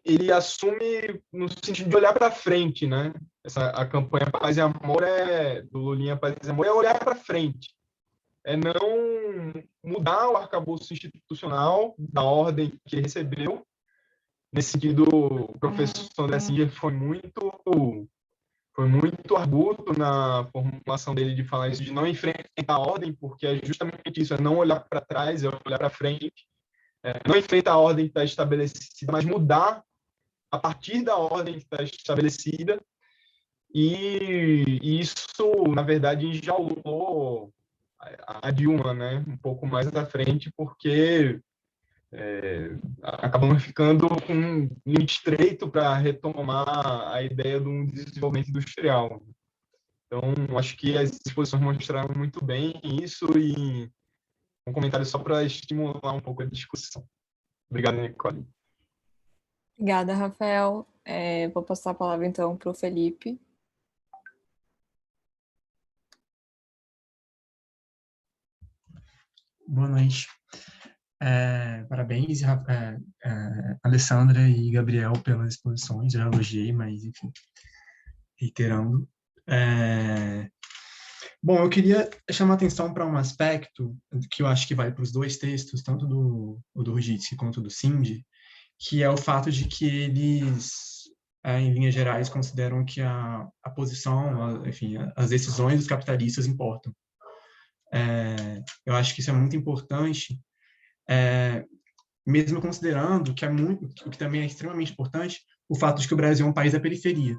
ele assume no sentido de olhar para frente, né? A campanha Paz e Amor do Lulinha Paz e Amor é olhar para frente, é não mudar o arcabouço institucional da ordem que ele recebeu. Nesse sentido, o professor André Singer foi muito arguto na formulação dele de falar isso, de não enfrentar a ordem, porque é justamente isso, é não olhar para trás, é olhar para frente, não enfrentar a ordem que está estabelecida, mas mudar a partir da ordem que está estabelecida, e isso, na verdade, enjaulou a Dilma, né, um pouco mais à frente, porque acabamos ficando com um limite estreito para retomar a ideia de um desenvolvimento industrial. Então, acho que as exposições mostraram muito bem isso, e um comentário só para estimular um pouco a discussão. Obrigado, Nicole.
Obrigada, Rafael. Vou passar a palavra, então, para o Felipe.
Boa noite. Parabéns, Alessandra e Gabriel, pelas exposições. Eu já elogiei, mas, enfim, reiterando. Bom, eu queria chamar a atenção para um aspecto que eu acho que vai para os dois textos, tanto do Ruggitzky quanto do Cindy, que é o fato de que eles, em linhas gerais, consideram que a posição, enfim, as decisões dos capitalistas importam. Eu acho que isso é muito importante, mesmo considerando que o que também é extremamente importante, o fato de que o Brasil é um país da periferia.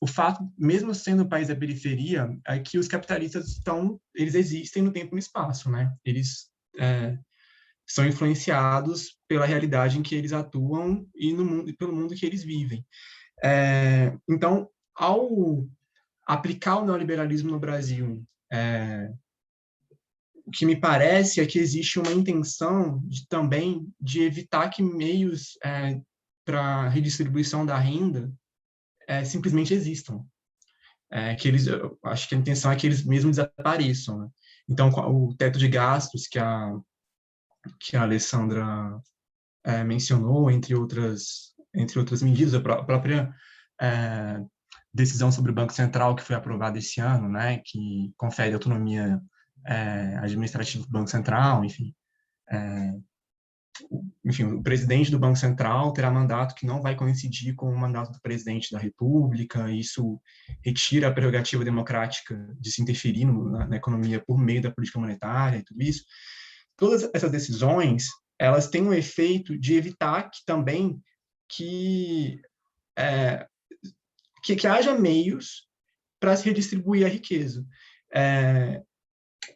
O fato, mesmo sendo um país da periferia, é que os capitalistas eles existem no tempo e no espaço, né? Eles são influenciados pela realidade em que eles atuam e pelo mundo que eles vivem. Então, ao aplicar o neoliberalismo no Brasil, o que me parece é que existe uma intenção também de evitar que meios para redistribuição da renda simplesmente existam. Eu acho que a intenção é que eles mesmos desapareçam, né? Então, o teto de gastos que a Alessandra mencionou, entre outras medidas, a própria decisão sobre o Banco Central que foi aprovada esse ano, né, que confere autonomia administrativa do Banco Central, enfim. enfim, o presidente do Banco Central terá mandato que não vai coincidir com o mandato do presidente da República, isso retira a prerrogativa democrática de se interferir na economia por meio da política monetária e tudo isso. Todas essas decisões, elas têm um efeito de evitar que também que haja meios para se redistribuir a riqueza.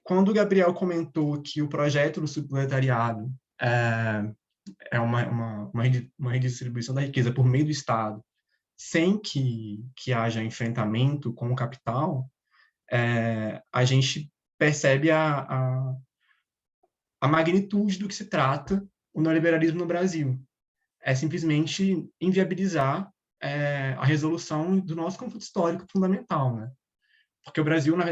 Quando o Gabriel comentou que o projeto do subproletariado é uma redistribuição da riqueza por meio do Estado, sem que haja enfrentamento com o capital, a gente percebe a magnitude do que se trata o neoliberalismo no Brasil. É simplesmente inviabilizar a resolução do nosso conflito histórico fundamental, né? Porque o Brasil, na